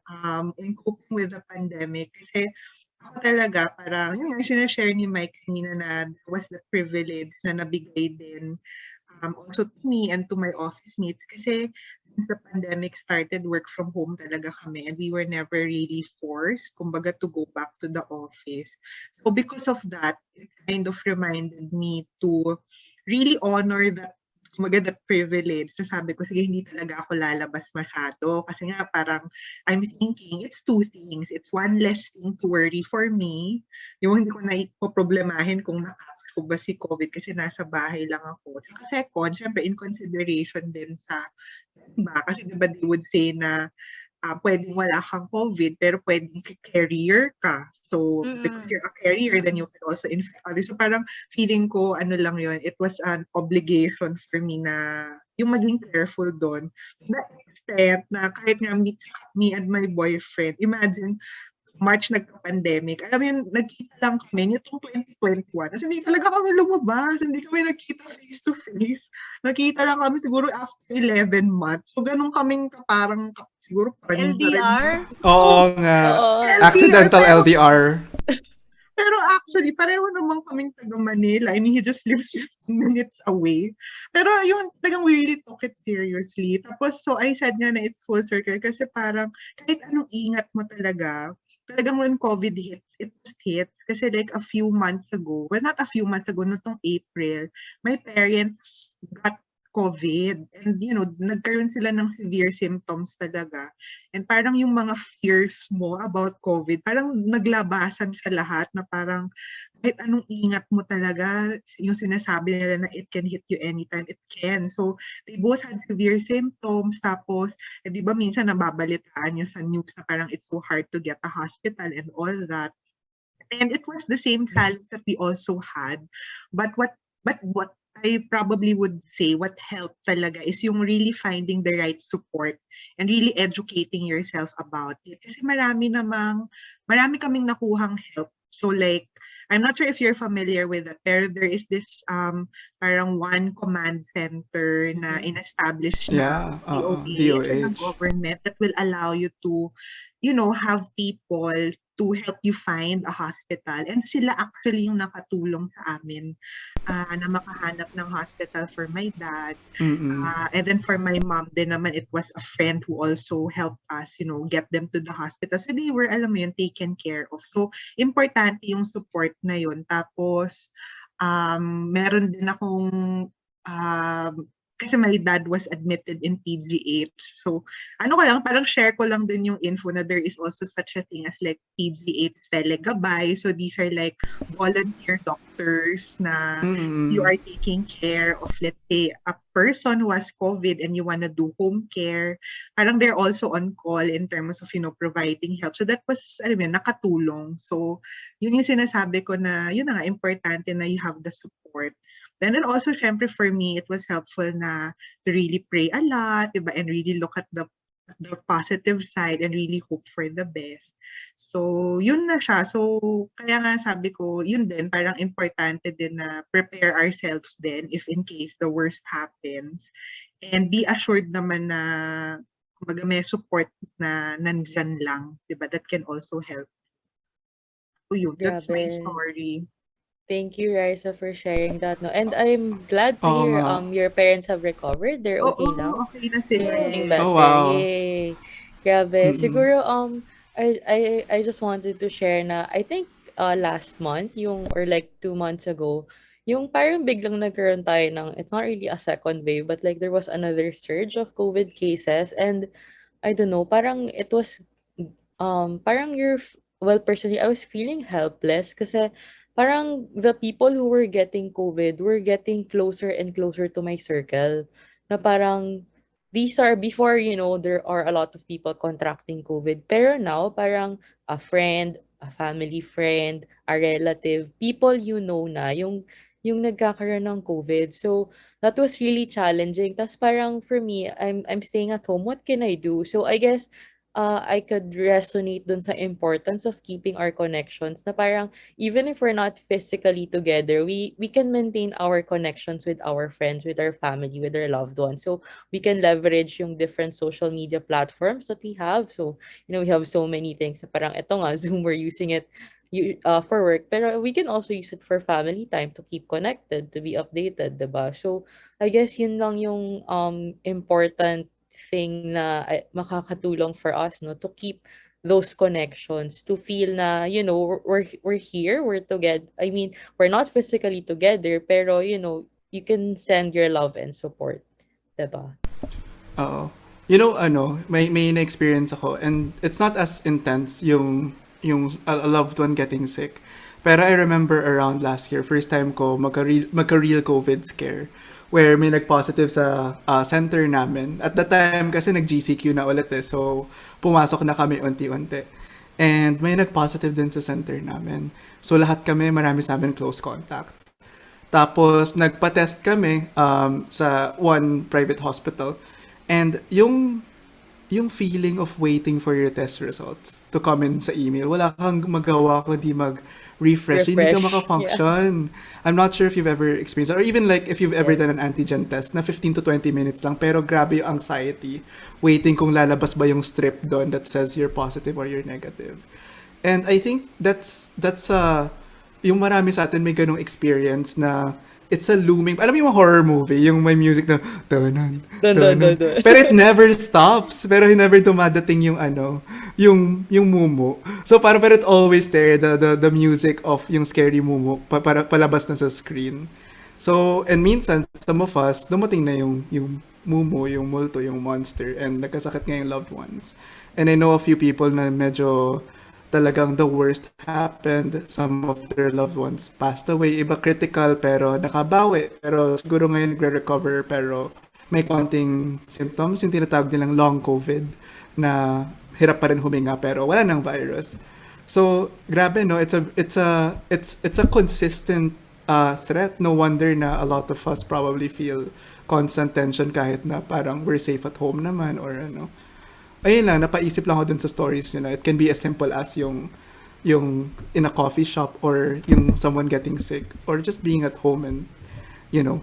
[SPEAKER 4] in coping with the pandemic. Kasi ako talaga, parang yung sinashare ni Mike kanina na there was the privilege na nabigay din also to me and to my office mates kasi since the pandemic started, work from home talaga kami and we were never really forced, kumbaga, to go back to the office. So because of that, it kind of reminded me to really honor that kumbaga that privilege. So sabi ko, sige, hindi talaga ako lalabas masyado. Kasi nga parang I'm thinking, it's two things. It's one less thing to worry for me. Yung hindi ko na ipoproblemahin kung ko ba si COVID kasi nasa bahay lang ako. Saka second, syempre in consideration din sa iba. Kasi diba they would say na pwedeng wala kang COVID pero pwedeng carrier ka. So because
[SPEAKER 2] Mm,
[SPEAKER 4] you're a carrier, then you
[SPEAKER 2] mm.
[SPEAKER 4] can also infect others. So parang feeling ko ano lang yun, it was an obligation for me na yung maging careful doon. To the extent na kahit nga me and my boyfriend, imagine, March nagka-pandemic. Alam mo yun, nagkita lang kami nitong 2021. Kasi hindi talaga kami lumabas. Hindi kami nagkita face to face. Nakita lang kami siguro after 11 months. So, ganun kaming parang siguro praning pa rin.
[SPEAKER 2] LDR?
[SPEAKER 3] Oo
[SPEAKER 4] Oo,
[SPEAKER 3] nga.
[SPEAKER 1] Oo.
[SPEAKER 4] LDR.
[SPEAKER 3] Accidental LDR.
[SPEAKER 4] Pero actually, pareho naman kaming taga Manila. I mean, he just lives 15 minutes away. Pero yun, talagang we really took it seriously. Tapos, so I said nga na it's full circle kasi parang kahit anong ingat mo talaga, talagang when COVID hit, it just hits. Kasi like a few months ago, well, not a few months ago, noong April, my parents got COVID. And, nagkaroon sila ng severe symptoms talaga. And parang yung mga fears mo about COVID, parang naglabasan sa lahat na parang kahit anong ingat mo talaga, yung sinasabi nila na it can hit you anytime, it can. So, they both had severe symptoms. Tapos, di ba minsan nababalitaan yung sa news na parang it's so hard to get a hospital and all that. And it was the same challenge that we also had. But what I probably would say what helped talaga is yung really finding the right support and really educating yourself about it. Kasi marami kaming nakuhang help. So like, I'm not sure if you're familiar with that, pero there is this parang one command center na in-establish ng
[SPEAKER 3] Yeah,
[SPEAKER 4] DOH or ng
[SPEAKER 3] DOH.
[SPEAKER 4] government that will allow you to, have people to help you find a hospital. And sila actually yung nakatulong sa amin na makahanap ng hospital for my dad.
[SPEAKER 3] Mm-mm.
[SPEAKER 4] And then for my mom din naman, it was a friend who also helped us, get them to the hospital. So they were, alam mo yun, taken care of. So importante yung support na yun. Tapos, meron din akong, um, kasi my dad was admitted in PGH. So, ano ko lang, parang share ko lang din yung info na there is also such a thing as like PGH telegabay. So, these are like volunteer doctors na you
[SPEAKER 3] Mm-mm.
[SPEAKER 4] are taking care of, let's say, a person who has COVID and you want to do home care. Parang they're also on call in terms of, providing help. So, that was, alam mo yun, nakatulong. So, yun yung sinasabi ko na, yun na nga, importante na you have the support. Then also, syempre for me, it was helpful na to really pray a lot, diba? And really look at the positive side and really hope for the best. So, yun na siya. So, kaya nga sabi ko, yun din, parang importante din na prepare ourselves din if in case the worst happens. And be assured naman na kumbaga may support na nandyan lang, diba? That can also help. So, yun, that's my
[SPEAKER 1] Grabe.
[SPEAKER 4] story.
[SPEAKER 1] Thank you, Raisa, for sharing that. No, and I'm glad to
[SPEAKER 3] Oo
[SPEAKER 1] hear
[SPEAKER 3] nga.
[SPEAKER 1] your parents have recovered. They're
[SPEAKER 4] Oo,
[SPEAKER 1] okay now.
[SPEAKER 4] okay na sila
[SPEAKER 1] They're
[SPEAKER 4] eh.
[SPEAKER 1] feeling
[SPEAKER 3] Oh,
[SPEAKER 1] better.
[SPEAKER 3] wow.
[SPEAKER 1] Yay. Grabe.
[SPEAKER 3] Mm-mm.
[SPEAKER 1] Siguro I just wanted to share na I think last month yung or like 2 months ago, yung parang biglang nagkaroon tayo ng it's not really a second wave but like there was another surge of COVID cases and I don't know, parang it was, parang well, personally, I was feeling helpless kasi parang the people who were getting COVID were getting closer and closer to my circle. Na parang, these are, before, there are a lot of people contracting COVID. Pero now, parang a friend, a family friend, a relative, people na, yung nagkakaroon ng COVID. So, that was really challenging. Tas parang for me, I'm staying at home. What can I do? So I guess I could resonate dun sa importance of keeping our connections na parang even if we're not physically together, we can maintain our connections with our friends, with our family, with our loved ones. So we can leverage yung different social media platforms that we have. So, we have so many things. Parang ito nga, Zoom, we're using it for work. Pero we can also use it for family time to keep connected, to be updated, diba? So, I guess yun lang yung important thing na makakatulong for us, no, to keep those connections, to feel na, we're here, we're together. I mean, we're not physically together, pero, you can send your love and support, diba?
[SPEAKER 3] Oo. May na-experience ako and it's not as intense yung a loved one getting sick. Pero I remember around last year, first time ko magka-real COVID scare where may nag-positive sa center namin. At that time kasi nag-GCQ na ulit eh. So, pumasok na kami unti-unti. And may nag-positive din sa center namin. So, lahat kami, marami sa amin close contact. Tapos nagpa-test kami sa one private hospital. And yung feeling of waiting for your test results to come in sa email, wala kang magawa kundi mag-refresh. Hindi ka
[SPEAKER 1] Refresh. Yeah.
[SPEAKER 3] maka-function. I'm not sure if you've ever experienced or even like if you've ever done
[SPEAKER 1] Yes.
[SPEAKER 3] an antigen test na 15 to 20 minutes lang pero grabe yung anxiety waiting kung lalabas ba yung strip doon that says you're positive or you're negative. And I think that's yung marami sa atin may ganong experience na it's a looming, alam mo yung horror movie, yung may music na tanan,
[SPEAKER 1] Dun, dun, dun,
[SPEAKER 3] tanan.
[SPEAKER 1] dun.
[SPEAKER 3] Pero it never stops. Pero never dumadating yung ano, yung mumu. So parang pero it's always there the music of yung scary mumu para palabas na sa screen. So, and minsan some of us dumating na yung mumu, yung multo, yung monster and nagkasakit nga yung loved ones. And I know a few people na medyo talagang the worst happened. Some of their loved ones passed away. Iba critical pero nakabawi. Pero siguro ngayon nagre-recover pero may konting symptoms. Yung tinatawag nilang long COVID na hirap pa rin huminga pero wala nang virus. So, grabe no, it's a consistent threat. No wonder na a lot of us probably feel constant tension kahit na parang we're safe at home naman or ano. Ayun lang, napaisip lang ako dun sa stories nyo na it can be as simple as yung in a coffee shop or yung someone getting sick or just being at home and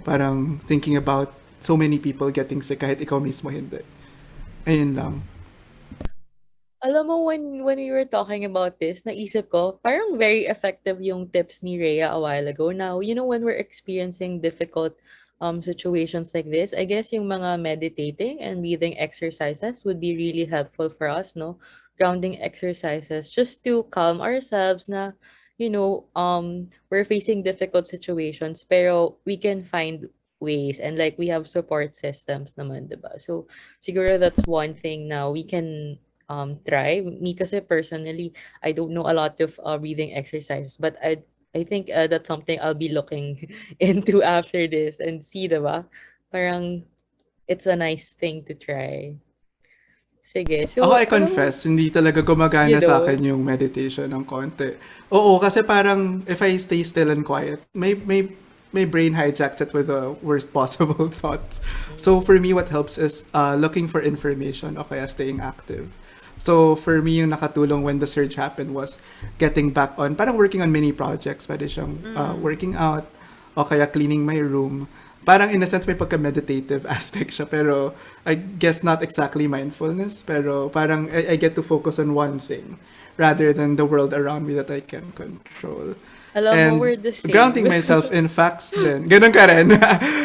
[SPEAKER 3] parang thinking about so many people getting sick kahit ikaw mismo hindi. Ayun lang.
[SPEAKER 1] Alam mo, when we were talking about this, naisip ko, parang very effective yung tips ni Rhea a while ago. Now, when we're experiencing difficult situations like this, I guess yung mga meditating and breathing exercises would be really helpful for us, no? Grounding exercises just to calm ourselves na, we're facing difficult situations, pero we can find ways and like we have support systems naman, diba? So, siguro that's one thing now we can try. Me kasi personally, I don't know a lot of breathing exercises, but I think that's something I'll be looking into after this and see, diba? Parang it's a nice thing to try. Sige.
[SPEAKER 3] Ako,
[SPEAKER 1] So,
[SPEAKER 3] I confess, hindi talaga
[SPEAKER 1] you
[SPEAKER 3] gumagana sa
[SPEAKER 1] know,
[SPEAKER 3] akin yung meditation ng konti. Oo, kasi parang if I stay still and quiet, may brain hijacks it with the worst possible thoughts. So for me, what helps is looking for information o kaya staying active. So for me, yung nakatulong when the surge happened was getting back on, parang working on mini projects. Pwede siyang working out o kaya cleaning my room. Parang in a sense may pagka-meditative aspect siya pero I guess not exactly mindfulness pero parang I get to focus on one thing rather than the world around me that I can control.
[SPEAKER 1] alam mo,
[SPEAKER 3] And
[SPEAKER 1] we're the
[SPEAKER 3] grounding
[SPEAKER 1] same.
[SPEAKER 3] myself in facts din. Ganun ka rin.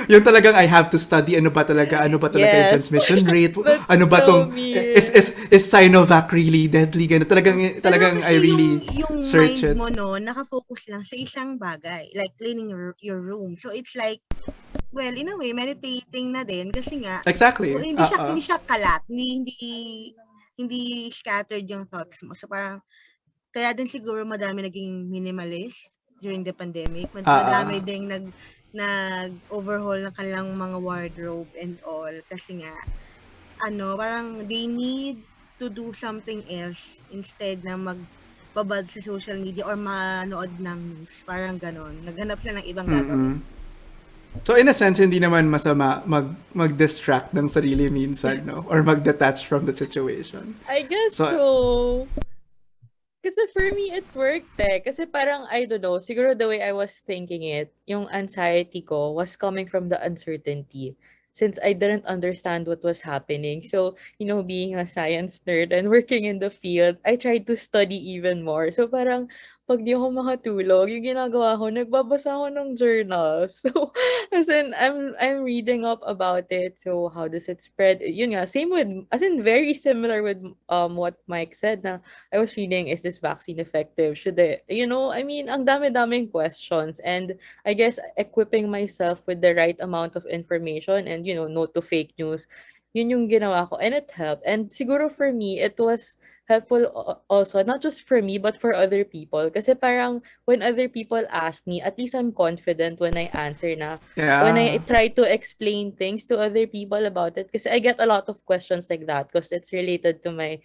[SPEAKER 3] Yung talagang I have to study ano ba talaga yung
[SPEAKER 1] Yes.
[SPEAKER 3] transmission rate,
[SPEAKER 1] That's
[SPEAKER 3] ano ba
[SPEAKER 1] so
[SPEAKER 3] tong is
[SPEAKER 1] me.
[SPEAKER 3] is is Sinovac really deadly? Ganun
[SPEAKER 2] Pero
[SPEAKER 3] talagang I
[SPEAKER 2] kasi yung
[SPEAKER 3] really
[SPEAKER 2] yung
[SPEAKER 3] search
[SPEAKER 2] mind
[SPEAKER 3] it.
[SPEAKER 2] mo no, naka-focus lang sa isang bagay, like cleaning your room. So it's like, well, in a way, meditating na din kasi nga
[SPEAKER 3] Exactly.
[SPEAKER 2] hindi siya kalat, hindi scattered yung thoughts mo. So parang kaya din siguro madami naging minimalist during the pandemic. Madami ding nag-overhaul ng kanilang mga wardrobe and all kasi nga parang they need to do something else instead na magbabad sa social media or manood ng news. Parang ganon. Naghanap sila ng ibang gagawin.
[SPEAKER 3] Mm. So in a sense, hindi naman masama mag-distract ng sarili minsan, no? Or mag-detach from the situation.
[SPEAKER 1] I guess
[SPEAKER 3] So,
[SPEAKER 1] so. Kasi for me, it worked eh. Kasi parang, I don't know, siguro the way I was thinking it, yung anxiety ko was coming from the uncertainty. Since I didn't understand what was happening. So, being a science nerd and working in the field, I tried to study even more. So, parang, pag di ako makatulog, yung ginagawa ko, nagbabasa ako ng journal. So, as in, I'm reading up about it. So, how does it spread? Yun nga, same with, as in, very similar with what Mike said na I was feeling, is this vaccine effective? Should I, I mean, ang dami-daming questions. And I guess equipping myself with the right amount of information and, no to fake news yun yung ginawa ko and it helped. And siguro for me, it was helpful also, not just for me, but for other people. Kasi parang when other people ask me, at least I'm confident when I answer na, when I
[SPEAKER 3] Yeah.
[SPEAKER 1] try to explain things to other people about it. Kasi I get a lot of questions like that because it's related to my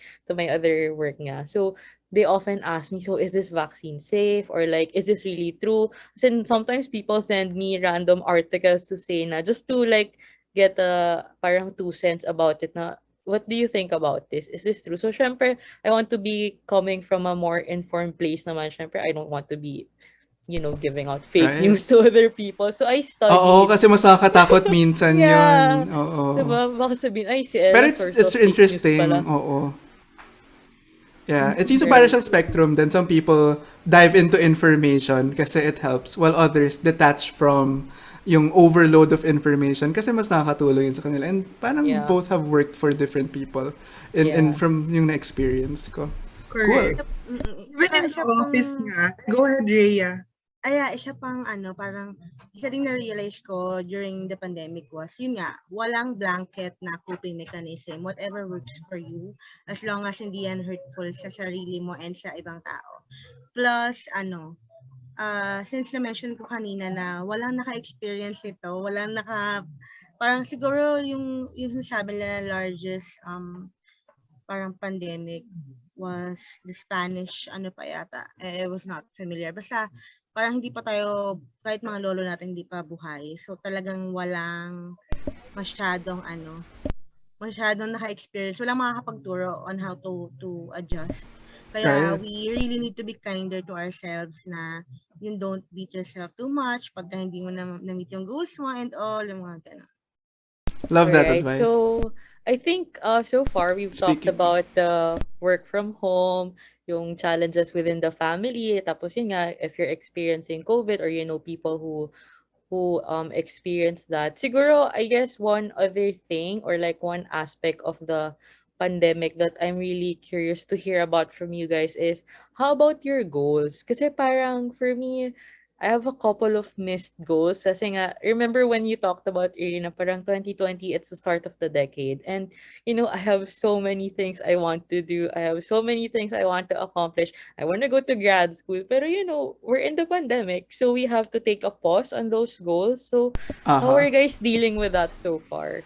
[SPEAKER 1] other work nga. So they often ask me, so is this vaccine safe? Or like, is this really true? Since sometimes people send me random articles to say na, just to like get a parang 2 cents about it na, what do you think about this? Is this true? So, syempre, I want to be coming from a more informed place naman. Syempre, I don't want to be, giving out fake
[SPEAKER 3] Right.
[SPEAKER 1] news to other people. So, I
[SPEAKER 3] Oo,
[SPEAKER 1] studied.
[SPEAKER 3] kasi mas nakakatakot minsan yun.
[SPEAKER 1] Yeah.
[SPEAKER 3] Oo.
[SPEAKER 1] Diba? Baka sabihin, ay, si
[SPEAKER 3] Pero
[SPEAKER 1] Ella,
[SPEAKER 3] it's
[SPEAKER 1] source
[SPEAKER 3] it's
[SPEAKER 1] of fake news
[SPEAKER 3] interesting.
[SPEAKER 1] pala.
[SPEAKER 3] Oo. Yeah, it's easy para
[SPEAKER 1] Right.
[SPEAKER 3] siyang spectrum. Then some people dive into information kasi it helps, while others detach from yung overload of information kasi mas nakakatulong yun sa kanila. And parang
[SPEAKER 1] Yeah.
[SPEAKER 3] both have worked for different people in
[SPEAKER 1] Yeah.
[SPEAKER 3] from yung na-experience ko. Cool.
[SPEAKER 4] Correct. Even
[SPEAKER 2] Tsaka
[SPEAKER 4] in the
[SPEAKER 2] isa
[SPEAKER 4] office
[SPEAKER 2] pang
[SPEAKER 4] nga. Go ahead, Rhea.
[SPEAKER 2] isa pang ano, parang isa din na-realize ko during the pandemic was, yun nga, walang blanket na coping mechanism. Whatever works for you, as long as hindi yan hurtful sa sarili mo and sa ibang tao. Plus, since na-mention ko kanina na walang naka-experience nito, parang siguro yung sabi nila largest, parang pandemic was the Spanish, ano pa yata, I was not familiar. Basta, parang hindi pa tayo, kahit mga lolo natin hindi pa buhay. So, talagang walang masyadong, masyadong naka-experience. Walang makakapagturo on how to adjust. Kaya,
[SPEAKER 3] Right.
[SPEAKER 2] we really need to be kinder to ourselves na yung don't beat yourself too much pagka hindi mo na-meet yung goals mo and all, yung mga ganun.
[SPEAKER 3] Love
[SPEAKER 1] All
[SPEAKER 3] that
[SPEAKER 1] right.
[SPEAKER 3] advice.
[SPEAKER 1] So, I think so far we've talked
[SPEAKER 3] Speaking of.
[SPEAKER 1] about the work from home, yung challenges within the family, tapos yun nga, if you're experiencing COVID or you know people who experienced that. Siguro, I guess one other thing or like one aspect of the pandemic that I'm really curious to hear about from you guys is how about your goals? Kasi parang for me, I have a couple of missed goals. Kasi nga, remember when you talked about Irina, parang 2020, it's the start of the decade. And, I have so many things I want to do. I have so many things I want to accomplish. I want to go to grad school. Pero, we're in the pandemic. So we have to take a pause on those goals. So how are
[SPEAKER 3] Aha.
[SPEAKER 1] you guys dealing with that so far?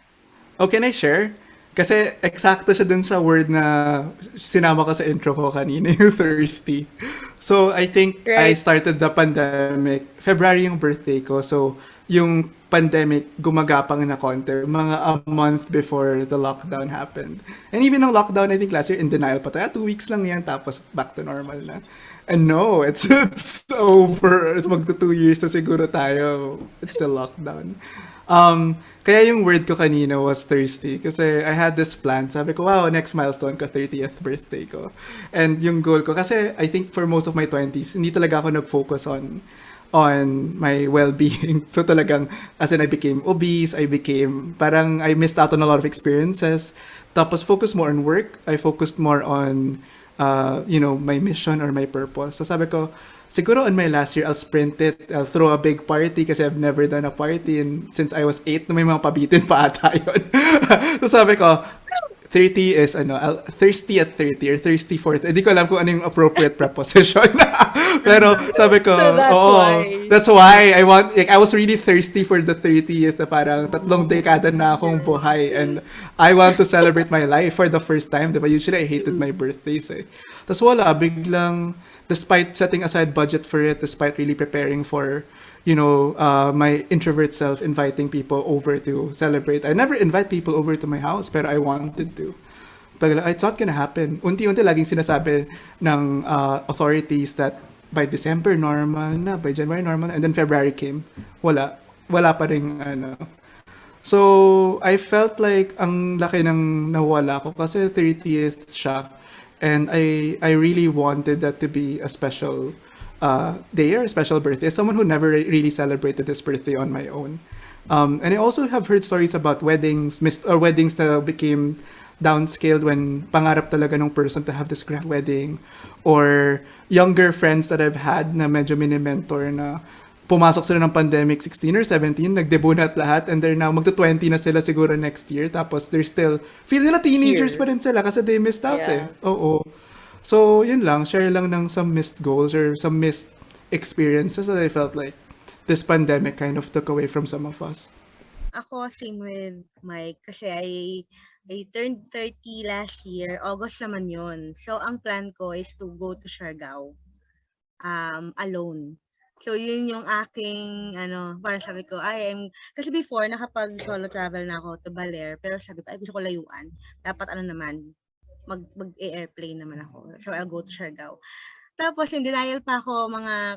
[SPEAKER 3] Oh, can I share? Kasi eksakto siya dun sa word na sinama ko sa intro ko kanina, yung thirsty. So, I think I
[SPEAKER 1] Right?
[SPEAKER 3] started the pandemic, February yung birthday ko. So, yung pandemic gumagapang na konti, mga a month before the lockdown happened. And even ang lockdown, I think last year, in denial pa tayo. 2 weeks lang yan, tapos back to normal na. And no, it's over. It's magto 2 years na siguro tayo. It's still lockdown. Kaya yung word ko kanina was thirsty kasi I had this plan. Sabi ko, wow, next milestone ko, 30th birthday ko. And yung goal ko, kasi I think for most of my 20s, hindi talaga ako nag-focus on my well-being. So talagang, as in I became obese, parang I missed out on a lot of experiences. Tapos focus more on work. I focused more on, my mission or my purpose. So sabi ko, siguro on my last year, I'll sprint it. I'll throw a big party kasi I've never done a party and since I was 8 na may mga pabitin pa ata yun. So sabi ko, 30 is thirsty at 30 or thirsty for 30. Hindi ko alam kung ano yung appropriate preposition. Pero sabi ko,
[SPEAKER 1] So that's
[SPEAKER 3] oo,
[SPEAKER 1] why.
[SPEAKER 3] that's why I was really thirsty for the 30th na parang tatlong dekada na akong buhay and I want to celebrate my life for the first time. Diba? Usually I hated my birthdays eh. Tapos wala, biglang, despite setting aside budget for it, despite really preparing for my introvert self inviting people over to celebrate. I never invite people over to my house, pero I wanted to. But it's not gonna happen. Unti-unti laging sinasabi ng authorities that by December normal na, by January normal na, and then February came. Wala. Wala pa rin So, I felt like ang laki ng nawala ko kasi 30th siya. And I really wanted that to be a special day or a special birthday. As someone who never really celebrated his birthday on my own. And I also have heard stories about weddings, missed or weddings that became downscaled when pangarap talaga ng person to have this grand wedding. Or younger friends that I've had na medyo mini-mentor na pumasok sila ng pandemic 16 or 17, nag-debut na at lahat, and they're now, magto-20 na sila siguro next year, tapos they're still, feel nila teenagers pa
[SPEAKER 1] Here.
[SPEAKER 3] rin sila kasi they missed out eh.
[SPEAKER 1] Yeah.
[SPEAKER 3] Oo. So, yun lang, share lang ng some missed goals or some missed experiences that I felt like this pandemic kind of took away from some of us.
[SPEAKER 2] Ako, same with Mike, kasi I turned 30 last year, August naman yun. So, ang plan ko is to go to Siargao, alone. So, yun yung aking, parang sabi ko, kasi before, nakapag solo travel na ako to Baler, pero sabi ko, ay, gusto ko layuan. Dapat naman, mag-airplane naman ako. So, I'll go to Siargao. Tapos, in denial pa ako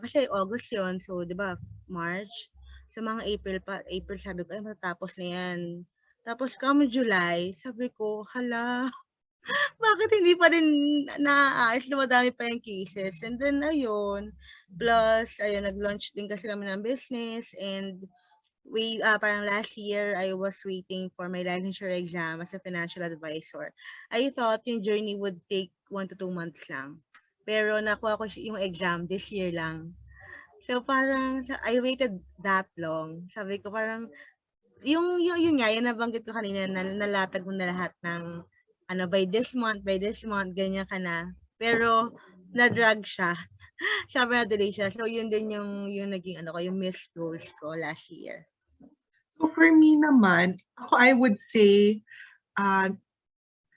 [SPEAKER 2] kasi August yun. So, di ba, March. So, mga April sabi ko, ay, matatapos na yan. Tapos, come July, sabi ko, hala, bakit hindi pa rin naaayos, dumadami pa yung cases. And then, ayun, plus, ayun, nag-launch din kasi kami ng business and parang last year, I was waiting for my licensure exam as a financial advisor. I thought yung journey would take 1 to 2 months lang. Pero nakuha ko yung exam this year lang. So parang I waited that long. Sabi ko parang yun nga, yung nabanggit ko kanina na nalatag mo na lahat ng by this month, ganyan ka na. Pero na-drag siya. Sabi na delay siya. So yun din yung naging yung missed goals ko last year.
[SPEAKER 4] So for me naman, I would say, uh,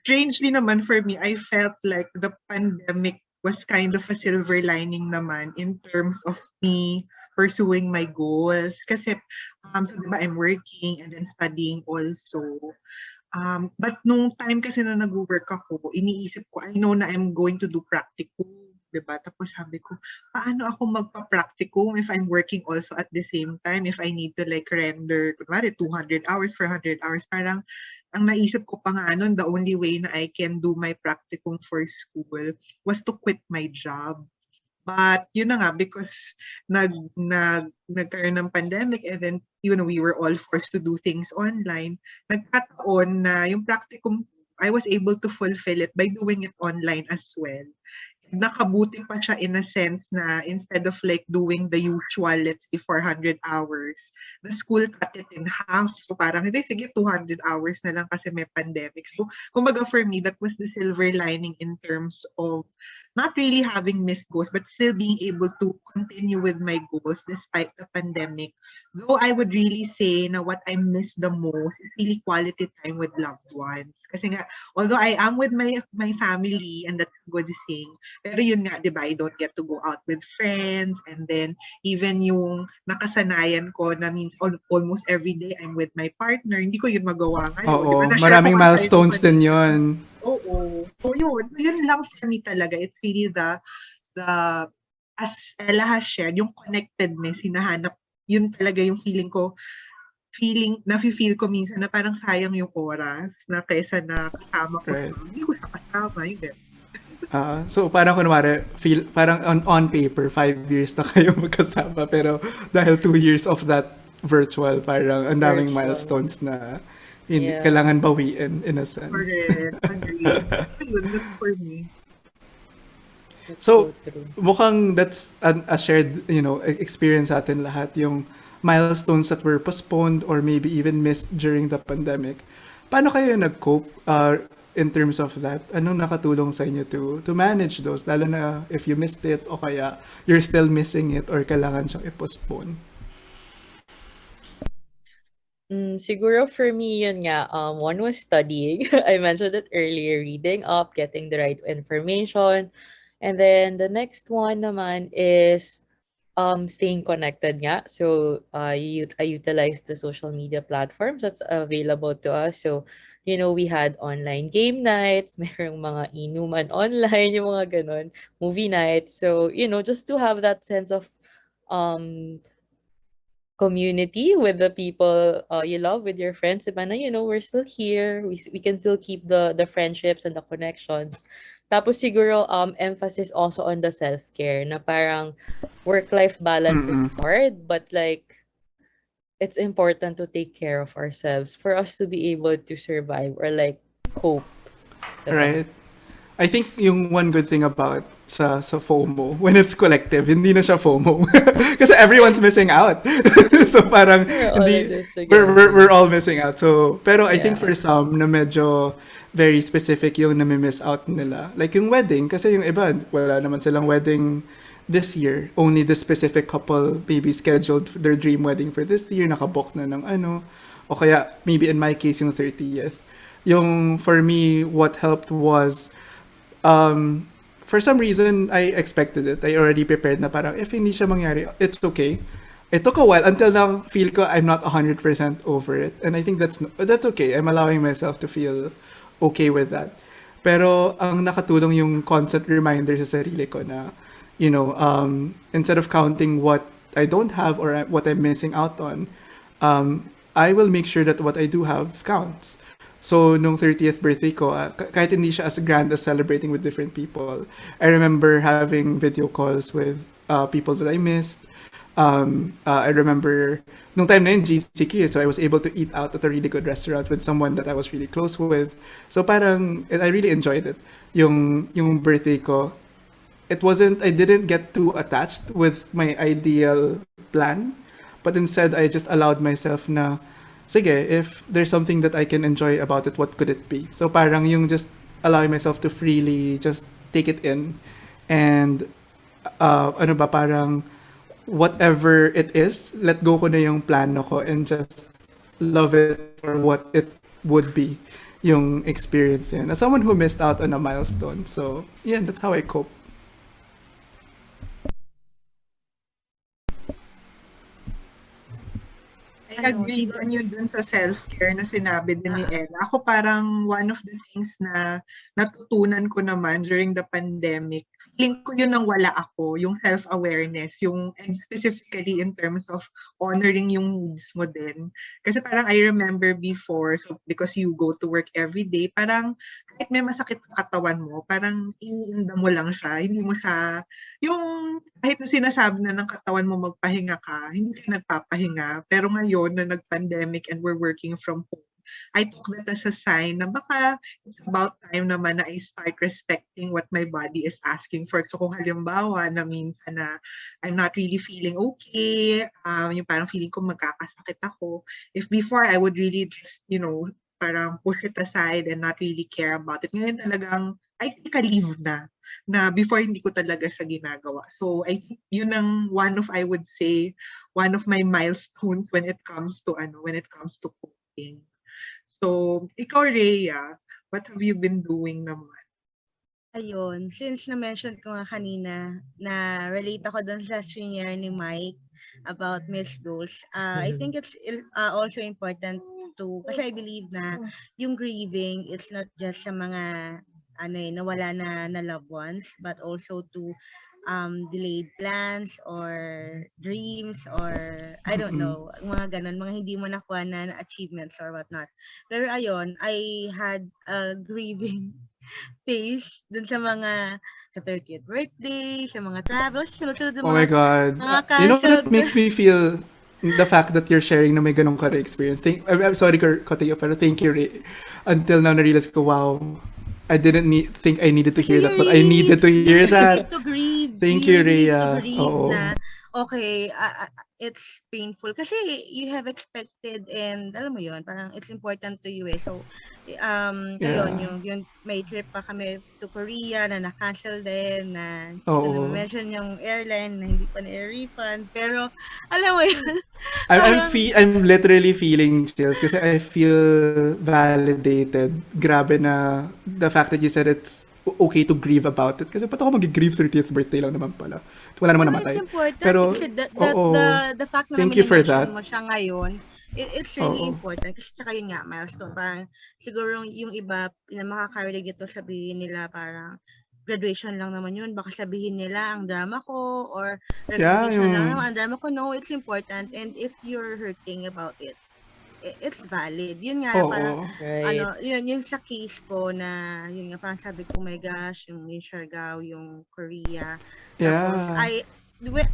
[SPEAKER 4] strangely naman for me, I felt like the pandemic was kind of a silver lining naman in terms of me pursuing my goals. Kasi, so diba, I'm working and then studying also. But nung time kasi na nag-work ako, iniisip ko, I know na I'm going to do practicum, diba? Tapos sabi ko, paano ako magpa-practicum if I'm working also at the same time, if I need to like render, kunwari 200 hours, 400 hours, parang ang naisip ko pa nga nun, the only way na I can do my practicum for school was to quit my job. But yun na nga, because nagkaroon ng pandemic and then we were all forced to do things online, nagkataon na yung practicum, I was able to fulfill it by doing it online as well. Nakabuti pa siya in a sense na instead of like doing the usual, let's say 400 hours, the school cut it in half. So parang, hindi, sige, 200 hours na lang kasi may pandemic. So, kumbaga for me, that was the silver lining in terms of not really having missed goals, but still being able to continue with my goals despite the pandemic. Though I would really say na what I miss the most is really quality time with loved ones. Kasi nga, although I am with my family, and that's a good thing, pero yun nga, di ba, I don't get to go out with friends, and then even yung nakasanayan ko na means almost every day I'm with my partner, hindi ko yun magawa ngayon. Di ba?
[SPEAKER 3] Oo,
[SPEAKER 4] Na-share ko
[SPEAKER 3] maraming
[SPEAKER 4] nga sa'yo nung
[SPEAKER 3] milestones din
[SPEAKER 4] kanina.
[SPEAKER 3] yun.
[SPEAKER 4] Oo. So yun lang for me talaga. It's really the as Ella has shared, yung connectedness, hinahanap, yun talaga yung nafe-feel ko minsan na parang sayang yung oras na kaysa na kasama ko siya.
[SPEAKER 3] Right.
[SPEAKER 4] Hindi ko siya kasama, yun din.
[SPEAKER 3] So parang kunwari, parang on paper, 5 years na kayo magkasama, pero dahil 2 years of that virtual, parang ang daming
[SPEAKER 1] Virtual.
[SPEAKER 3] milestones na
[SPEAKER 1] Yeah.
[SPEAKER 3] kailangan bawiin in a sense.
[SPEAKER 4] Correct. Agree. So yun, that's for me.
[SPEAKER 1] That's
[SPEAKER 3] So,
[SPEAKER 1] so true.
[SPEAKER 3] mukhang that's a shared, experience sa atin lahat, yung milestones that were postponed or maybe even missed during the pandemic. Paano kayo nag-cope in terms of that? Anong nakatulong sa inyo to manage those? Lalo na if you missed it o kaya you're still missing it or kailangan siyang i-postpone.
[SPEAKER 1] Siguro for me, yun nga, one was studying. I mentioned it earlier, reading up, getting the right information. And then the next one naman is staying connected nga. So I utilize the social media platforms that's available to us. So, we had online game nights, merong mga inuman online, yung mga ganun, movie nights. So, just to have that sense of um community with the people you love, with your friends, diba, na, we're still here, we can still keep the friendships and the connections. Tapos siguro emphasis also on the self-care, na parang work-life balance is
[SPEAKER 3] Mm-mm.
[SPEAKER 1] hard, but like it's important to take care of ourselves for us to be able to survive or like cope, diba?
[SPEAKER 3] Right? I think yung one good thing about sa FOMO, when it's collective, hindi na siya FOMO. Kasi everyone's missing out. So parang
[SPEAKER 1] We're all in
[SPEAKER 3] hindi
[SPEAKER 1] this
[SPEAKER 3] we're
[SPEAKER 1] together.
[SPEAKER 3] all missing out. So pero I think
[SPEAKER 1] Yeah.
[SPEAKER 3] for some na medyo very specific yung nami-miss out nila. Like yung wedding kasi yung iba wala naman silang wedding this year. Only the specific couple maybe scheduled their dream wedding for this year, nakabook na ng ano. O kaya maybe in my case yung 30th. Yung for me what helped was um, for some reason, I expected it. I already prepared na parang, if hindi siya mangyari, it's okay. It took a while until now, feel ko I'm not 100% over it. And I think that's okay. I'm allowing myself to feel okay with that. Pero ang nakatulong yung constant reminder sa sarili ko na, instead of counting what I don't have or what I'm missing out on, I will make sure that what I do have counts. So, nung 30th birthday ko, kahit hindi siya as grand as celebrating with different people, I remember having video calls with people that I missed. I remember, nung time na yun, GCQ, so I was able to eat out at a really good restaurant with someone that I was really close with. So parang, I really enjoyed it. Yung birthday ko, I didn't get too attached with my ideal plan, but instead I just allowed myself na, sige, if there's something that I can enjoy about it, what could it be? So parang yung just allowing myself to freely just take it in and ano ba parang whatever it is, let go ko na yung plano ko and just love it for what it would be yung experience yan. As someone who missed out on a milestone. So, yeah, that's how I cope.
[SPEAKER 4] I
[SPEAKER 2] Ano,
[SPEAKER 4] agree
[SPEAKER 2] siguro,
[SPEAKER 4] din yun dun sa self-care na sinabi din ni
[SPEAKER 2] ah,
[SPEAKER 4] Ella. Ako parang one of the things na natutunan ko naman during the pandemic, feeling ko yun ang wala ako, yung self-awareness, and specifically in terms of honoring yung needs mo din. Kasi parang I remember before, so because you go to work every day, parang kahit may masakit sa katawan mo, parang iniinda mo lang siya, hindi mo siya, yung kahit na sinasabi na ng katawan mo magpahinga ka, hindi ka nagpapahinga. Pero ngayon na nag-pandemic and we're working from home, I took that as a sign na baka it's about time naman na I start respecting what my body is asking for. So kung halimbawa na minsan na I'm not really feeling okay, yung parang feeling ko magkakasakit ako, if before I would really just, parang push it aside and not really care about it. Ngayon talagang I take a leave na before hindi ko talaga siya ginagawa. So I think yun ang one of I would say one of my milestones when it comes to cooking. So ikaw Rhea, what have you been doing naman?
[SPEAKER 2] ayun, since na-mention ko nga kanina na relate ako dun sa senior ni Mike about missed goals, I think it's also important kasi I believe na yung grieving, it's not just sa mga nawala na loved ones, but also to delayed plans or dreams or I don't
[SPEAKER 3] Mm-mm.
[SPEAKER 2] know, mga ganun, mga hindi mo nakuha na achievements or whatnot. Pero ayun, I had a grieving phase dun sa 30th birthday, sa mga travels, sunod-sunod yung
[SPEAKER 3] Oh my God.
[SPEAKER 2] mga
[SPEAKER 3] You know, that
[SPEAKER 2] canceled.
[SPEAKER 3] makes me feel the fact that you're sharing na may ganong ka experience. I'm sorry, cutting you, pero thank you, Ray. Until now, na-realize ko, wow, I didn't think I needed to
[SPEAKER 2] Kasi
[SPEAKER 3] hear that, but I needed to
[SPEAKER 2] you
[SPEAKER 3] hear
[SPEAKER 2] really need
[SPEAKER 3] that.
[SPEAKER 2] to grieve.
[SPEAKER 3] Thank
[SPEAKER 2] You
[SPEAKER 3] you,
[SPEAKER 2] really need to
[SPEAKER 3] Rhea.
[SPEAKER 2] grieve
[SPEAKER 3] Oo.
[SPEAKER 2] na, okay, it's painful. Kasi you have expected and alam mo yon parang it's important to you eh. So, ayun,
[SPEAKER 3] Yeah.
[SPEAKER 2] yung may trip pa kami to Korea na na-cancel din, na hindi ko na
[SPEAKER 3] Oo.
[SPEAKER 2] mention yung airline na hindi pa na-refund. Pero, alam mo yun, parang,
[SPEAKER 3] I'm literally feeling chills kasi I feel validated. Grabe na the fact that you said it's okay to grieve about it. Kasi ba't ako mag-grieve 30th birthday lang naman pala? Wala naman
[SPEAKER 2] pero it's
[SPEAKER 3] namatay.
[SPEAKER 2] important
[SPEAKER 3] Pero,
[SPEAKER 2] kasi
[SPEAKER 3] oo.
[SPEAKER 2] the fact na
[SPEAKER 3] Thank you for
[SPEAKER 2] mention
[SPEAKER 3] that.
[SPEAKER 2] mo siya ngayon, it's really
[SPEAKER 3] Oo.
[SPEAKER 2] important kasi tsaka yun nga milestone, parang siguro yung iba na makaka-relate ito, sabihin nila parang graduation lang naman yun, baka sabihin nila ang drama ko or
[SPEAKER 3] Yeah,
[SPEAKER 2] recognition lang
[SPEAKER 3] yung...
[SPEAKER 2] naman ang drama ko. No, it's important, and if you're hurting about it, it's valid. Yun nga parang
[SPEAKER 3] Oo.
[SPEAKER 1] Right.
[SPEAKER 2] yun yung sa case ko na yun nga parang sabi ko, "Oh my gosh, yung Siargao, yung Korea." Tapos
[SPEAKER 3] Yeah.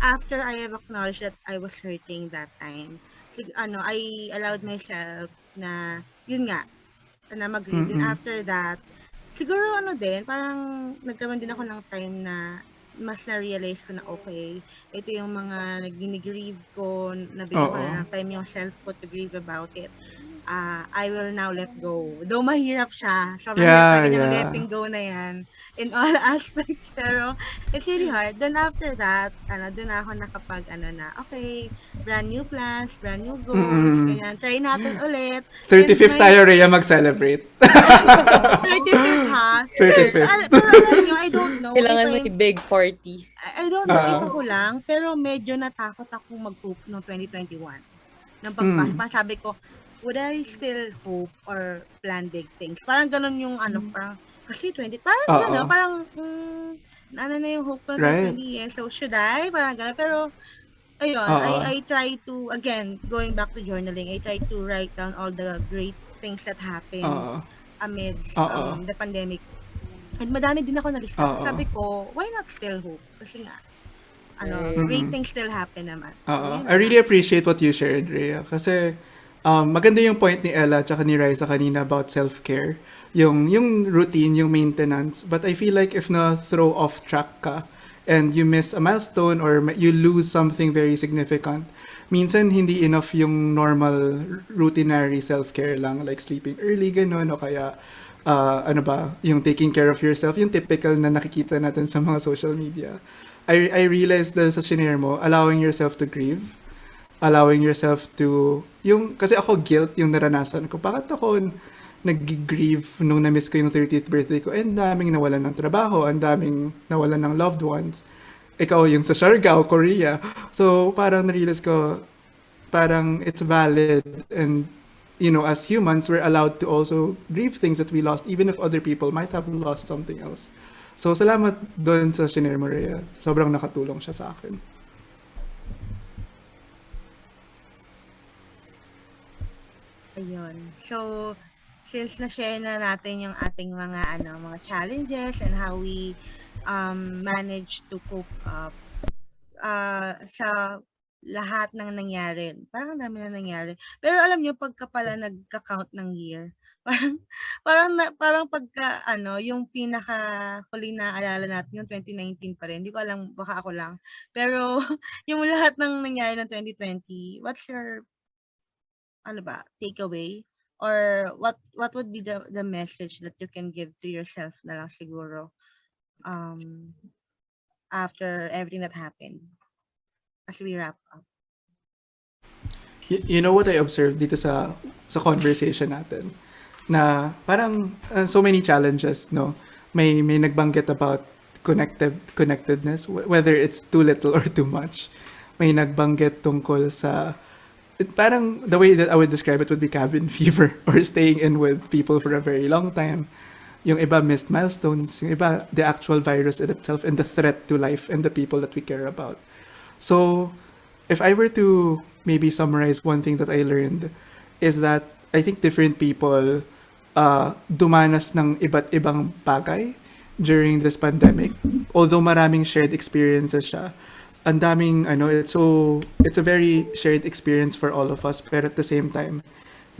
[SPEAKER 2] after I have acknowledged that I was hurting that time, I allowed myself na yun nga, na mag-grieve. Then
[SPEAKER 3] Mm-mm.
[SPEAKER 2] after that, Siguro ano din, parang nagkaroon din ako ng time na mas na-realize ko na, okay, ito yung mga gini-grieve ko, nabigyan ko
[SPEAKER 3] Oo.
[SPEAKER 2] na ng time yung self ko to grieve about it. I will now let go. Though mahirap siya, sobrang hirap
[SPEAKER 3] Yeah,
[SPEAKER 2] talaga niyang
[SPEAKER 3] yeah.
[SPEAKER 2] letting go na yan in all aspects. Pero it's really hard. Then after that, doon na ako nakapag, na, okay, brand new plans, brand new goals,
[SPEAKER 3] Mm-mm.
[SPEAKER 2] ganyan. Try natin ulit. And
[SPEAKER 3] 35th
[SPEAKER 2] my
[SPEAKER 3] tayo, Rhea, mag-celebrate.
[SPEAKER 2] 35th ha? Pero
[SPEAKER 3] 35th.
[SPEAKER 2] alam niyo, I don't know if
[SPEAKER 1] Kailangan may big party.
[SPEAKER 2] I don't know if
[SPEAKER 3] Ah,
[SPEAKER 2] ako lang, pero medyo natakot akong mag-cope noong 2021 ng pagpasok.
[SPEAKER 3] mm.
[SPEAKER 2] Parang sabi ko, would I still hope or plan big things? Parang ganun yung ano ko, parang, kasi 20, parang
[SPEAKER 3] Oo.
[SPEAKER 2] gano'n, parang, ano na yung hope ko ng
[SPEAKER 3] Right.
[SPEAKER 2] 2020 eh. So, should I? Parang gano'n. Pero, ayun,
[SPEAKER 3] Oo.
[SPEAKER 2] I try to, again, going back to journaling, I try to write down all the great things that happened
[SPEAKER 3] Oo.
[SPEAKER 2] amidst
[SPEAKER 3] Oo.
[SPEAKER 2] the pandemic. And madami din ako nalista. So,
[SPEAKER 3] Oo.
[SPEAKER 2] sabi ko, why not still hope? Kasi nga,
[SPEAKER 1] Right.
[SPEAKER 2] great
[SPEAKER 3] Mm.
[SPEAKER 2] things still happen naman. So,
[SPEAKER 3] Oo.
[SPEAKER 2] yun
[SPEAKER 3] I really
[SPEAKER 2] lang.
[SPEAKER 3] appreciate what you shared, Rhea. Kasi maganda yung point ni Ella at ni Raisa kanina about self-care. Yung routine, yung maintenance. But I feel like if na throw off track ka and you miss a milestone or you lose something very significant, minsan hindi enough yung normal routinary self-care lang like sleeping early, ganun, o kaya ano ba, yung taking care of yourself, yung typical na nakikita natin sa mga social media. I realized that sa shinare mo, allowing yourself to grieve, allowing yourself to, yung, kasi ako guilt yung naranasan ko. Bakit ako nag-grieve nung na-miss ko yung 30th birthday ko? Eh, ang daming nawalan ng trabaho, ang daming nawalan ng loved ones. Ikaw yung sa Siargao, Korea. So, parang narealize ko, parang it's valid and as humans we're allowed to also grieve things that we lost even if other people might have lost something else. So salamat doon sa shinare mo, Rhea. Sobrang nakatulong siya sa akin.
[SPEAKER 2] Ayun. So, since na-share na natin yung ating mga challenges and how we manage to cope up sa lahat ng nangyari. Parang ang dami na nangyari. Pero alam niyo pagka pala nagka-count ng year, parang parang pagka yung pinakahuli naalala natin yung 2019 pa rin. Hindi ko alam, baka ako lang. Pero yung lahat ng nangyari ng 2020, what's your takeaway? Or what would be the message that you can give to yourself na lang siguro um after everything that happened as we wrap up?
[SPEAKER 3] You know what I observed dito sa conversation natin? Na parang so many challenges, no? May nagbanggit about connectedness, whether it's too little or too much. May nagbanggit tungkol sa parang the way that I would describe it would be cabin fever or staying in with people for a very long time. Yung iba missed milestones, yung iba the actual virus in itself and the threat to life and the people that we care about. So, if I were to maybe summarize one thing that I learned is that I think different people dumanas ng iba't ibang bagay during this pandemic. Although maraming shared experiences siya, ang daming it's a very shared experience for all of us, pero at the same time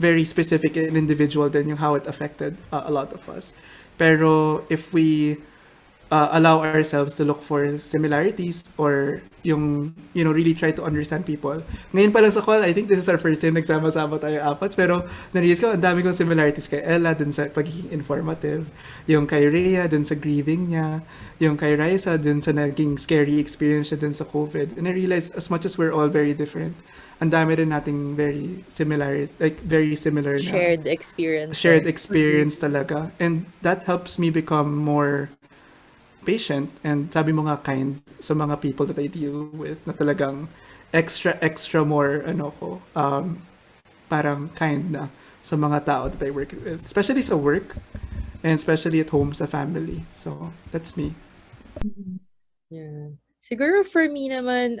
[SPEAKER 3] very specific and individual din yung how it affected a lot of us. Pero if we allow ourselves to look for similarities or yung really try to understand people. Ngayon pa lang sa call, I think this is our first time nagsama-sama tayo apat, pero narealize ko ang dami kong similarities kay Ella dun sa pagiging informative, yung kay Rhea dun sa grieving niya, yung kay Raissa dun sa naging scary experience niya dun sa COVID. And I realized as much as we're all very different, ang dami rin nating very similar na
[SPEAKER 1] Shared
[SPEAKER 3] shared
[SPEAKER 1] experiences.
[SPEAKER 3] experience talaga. And that helps me become more patient and sabi mo nga kind sa mga people that I deal with na talagang extra more parang kind na sa mga tao that I work with, especially sa work and especially at home sa family. So that's me.
[SPEAKER 1] Yeah. Siguro for me naman,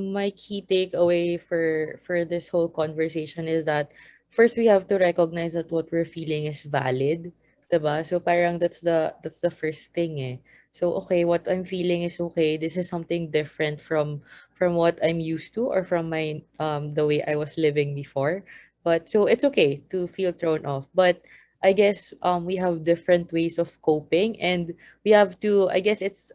[SPEAKER 1] my key takeaway for this whole conversation is that first we have to recognize that what we're feeling is valid, 'di ba? So parang that's the first thing eh. So okay, what I'm feeling is okay. This is something different from what I'm used to or from the way I was living before. But so it's okay to feel thrown off. But I guess we have different ways of coping, and we have to, I guess it's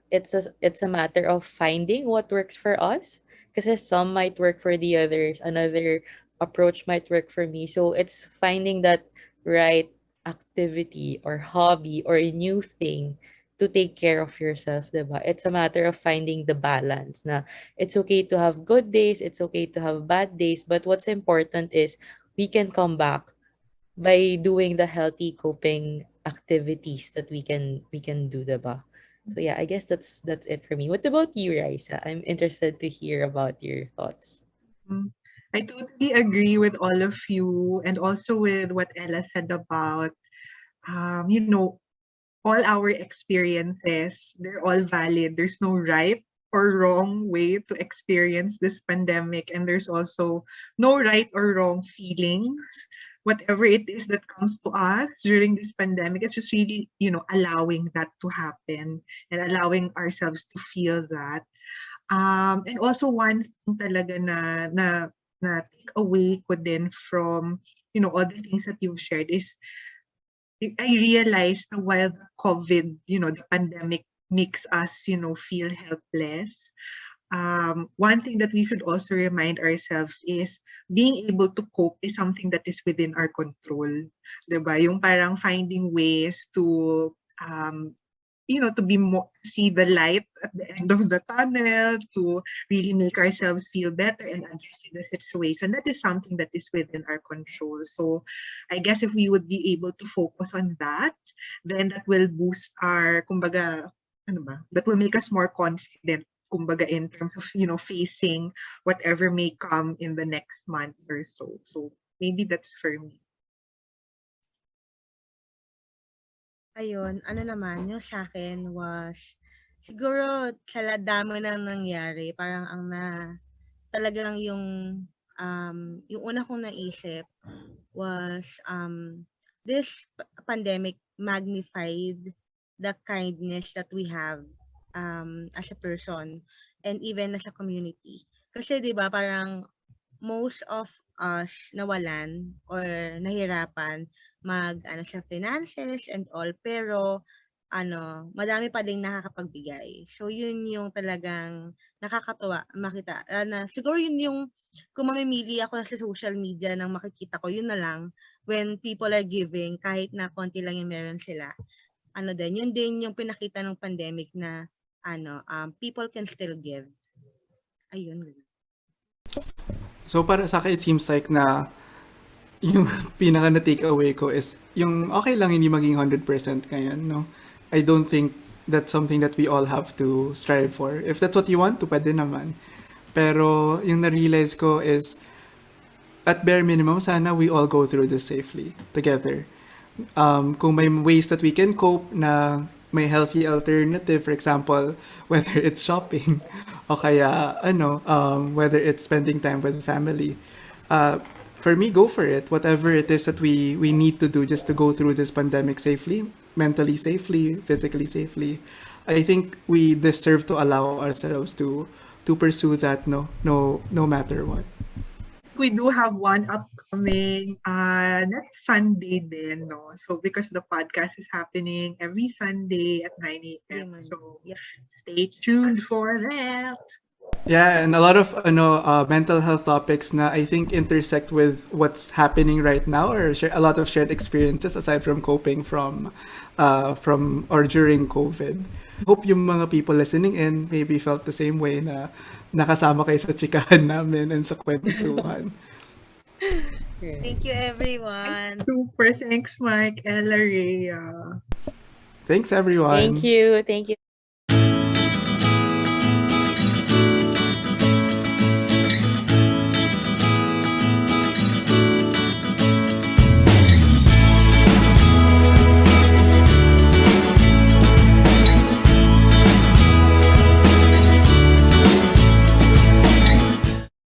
[SPEAKER 1] a matter of finding what works for us, because some might work for the others, another approach might work for me. So it's finding that right activity or hobby or a new thing to take care of yourself, diba? It's a matter of finding the balance na it's okay to have good days, it's okay to have bad days, but what's important is we can come back by doing the healthy coping activities that we can do, diba? So yeah, I guess that's it for me. What about you, Raisa? I'm interested to hear about your thoughts.
[SPEAKER 4] Mm. I totally agree with all of you and also with what Ella said about, you know, all our experiences, they're all valid. There's no right or wrong way to experience this pandemic. And there's also no right or wrong feelings. Whatever it is that comes to us during this pandemic, it's just really, allowing that to happen and allowing ourselves to feel that. And also one thing talaga na take away ko din from, all the things that you've shared is I realized that while the COVID, the pandemic makes us, feel helpless, one thing that we should also remind ourselves is being able to cope is something that is within our control. 'Di ba? Yung parang finding ways to to be more see the light at the end of the tunnel, to really make ourselves feel better and adjust to the situation. That is something that is within our control. So I guess if we would be able to focus on that, then that will boost our, kumbaga, ano ba, that will make us more confident, kumbaga, in terms of, facing whatever may come in the next month or so. So maybe that's for me.
[SPEAKER 2] Ayun, ano naman, yung sa'kin was siguro sa dami ng nangyari parang ang talagang yung una kong naisip was, this pandemic magnified the kindness that we have, as a person and even as a community. Kasi 'di ba parang most of us nawalan or nahirapan mag-ano sa finances and all, pero madami pa ding nakakapagbigay. So yun yung talagang nakakatuwa makita, na siguro yun yung kung mamimili ako sa social media ng makikita ko, yun na lang when people are giving kahit na konti lang yung meron sila. Yun din yung pinakita ng pandemic na people can still give. Ayun.
[SPEAKER 3] So para sa akin, it seems like na yung pinaka na take away ko is yung okay lang hindi maging 100% ngayon, no? I don't think that's something that we all have to strive for. If that's what you want, to pwede naman. Pero yung na-realize ko is at bare minimum, sana we all go through this safely together. Kung may ways that we can cope na may healthy alternative, for example, whether it's shopping o kaya whether it's spending time with family. Uh, for me, go for it. Whatever it is that we need to do just to go through this pandemic safely, mentally safely, physically safely. I think we deserve to allow ourselves to pursue that no matter what.
[SPEAKER 4] We do have one upcoming next Sunday then, no? So because the podcast is happening every Sunday at 9 a.m.
[SPEAKER 2] Yun.
[SPEAKER 4] So
[SPEAKER 2] Yep.
[SPEAKER 4] stay tuned for that.
[SPEAKER 3] Yeah, and a lot of mental health topics na I think intersect with what's happening right now, or share a lot of shared experiences aside from coping from or during COVID. Hope yung mga people listening in maybe felt the same way na nakasama kayo sa chikahan namin and sa kwentuhan.
[SPEAKER 1] Right.
[SPEAKER 2] Thank you, everyone.
[SPEAKER 4] Super thanks, Mike, Ella, Rhea.
[SPEAKER 3] Thanks
[SPEAKER 1] Thank
[SPEAKER 3] everyone.
[SPEAKER 1] you. Thank you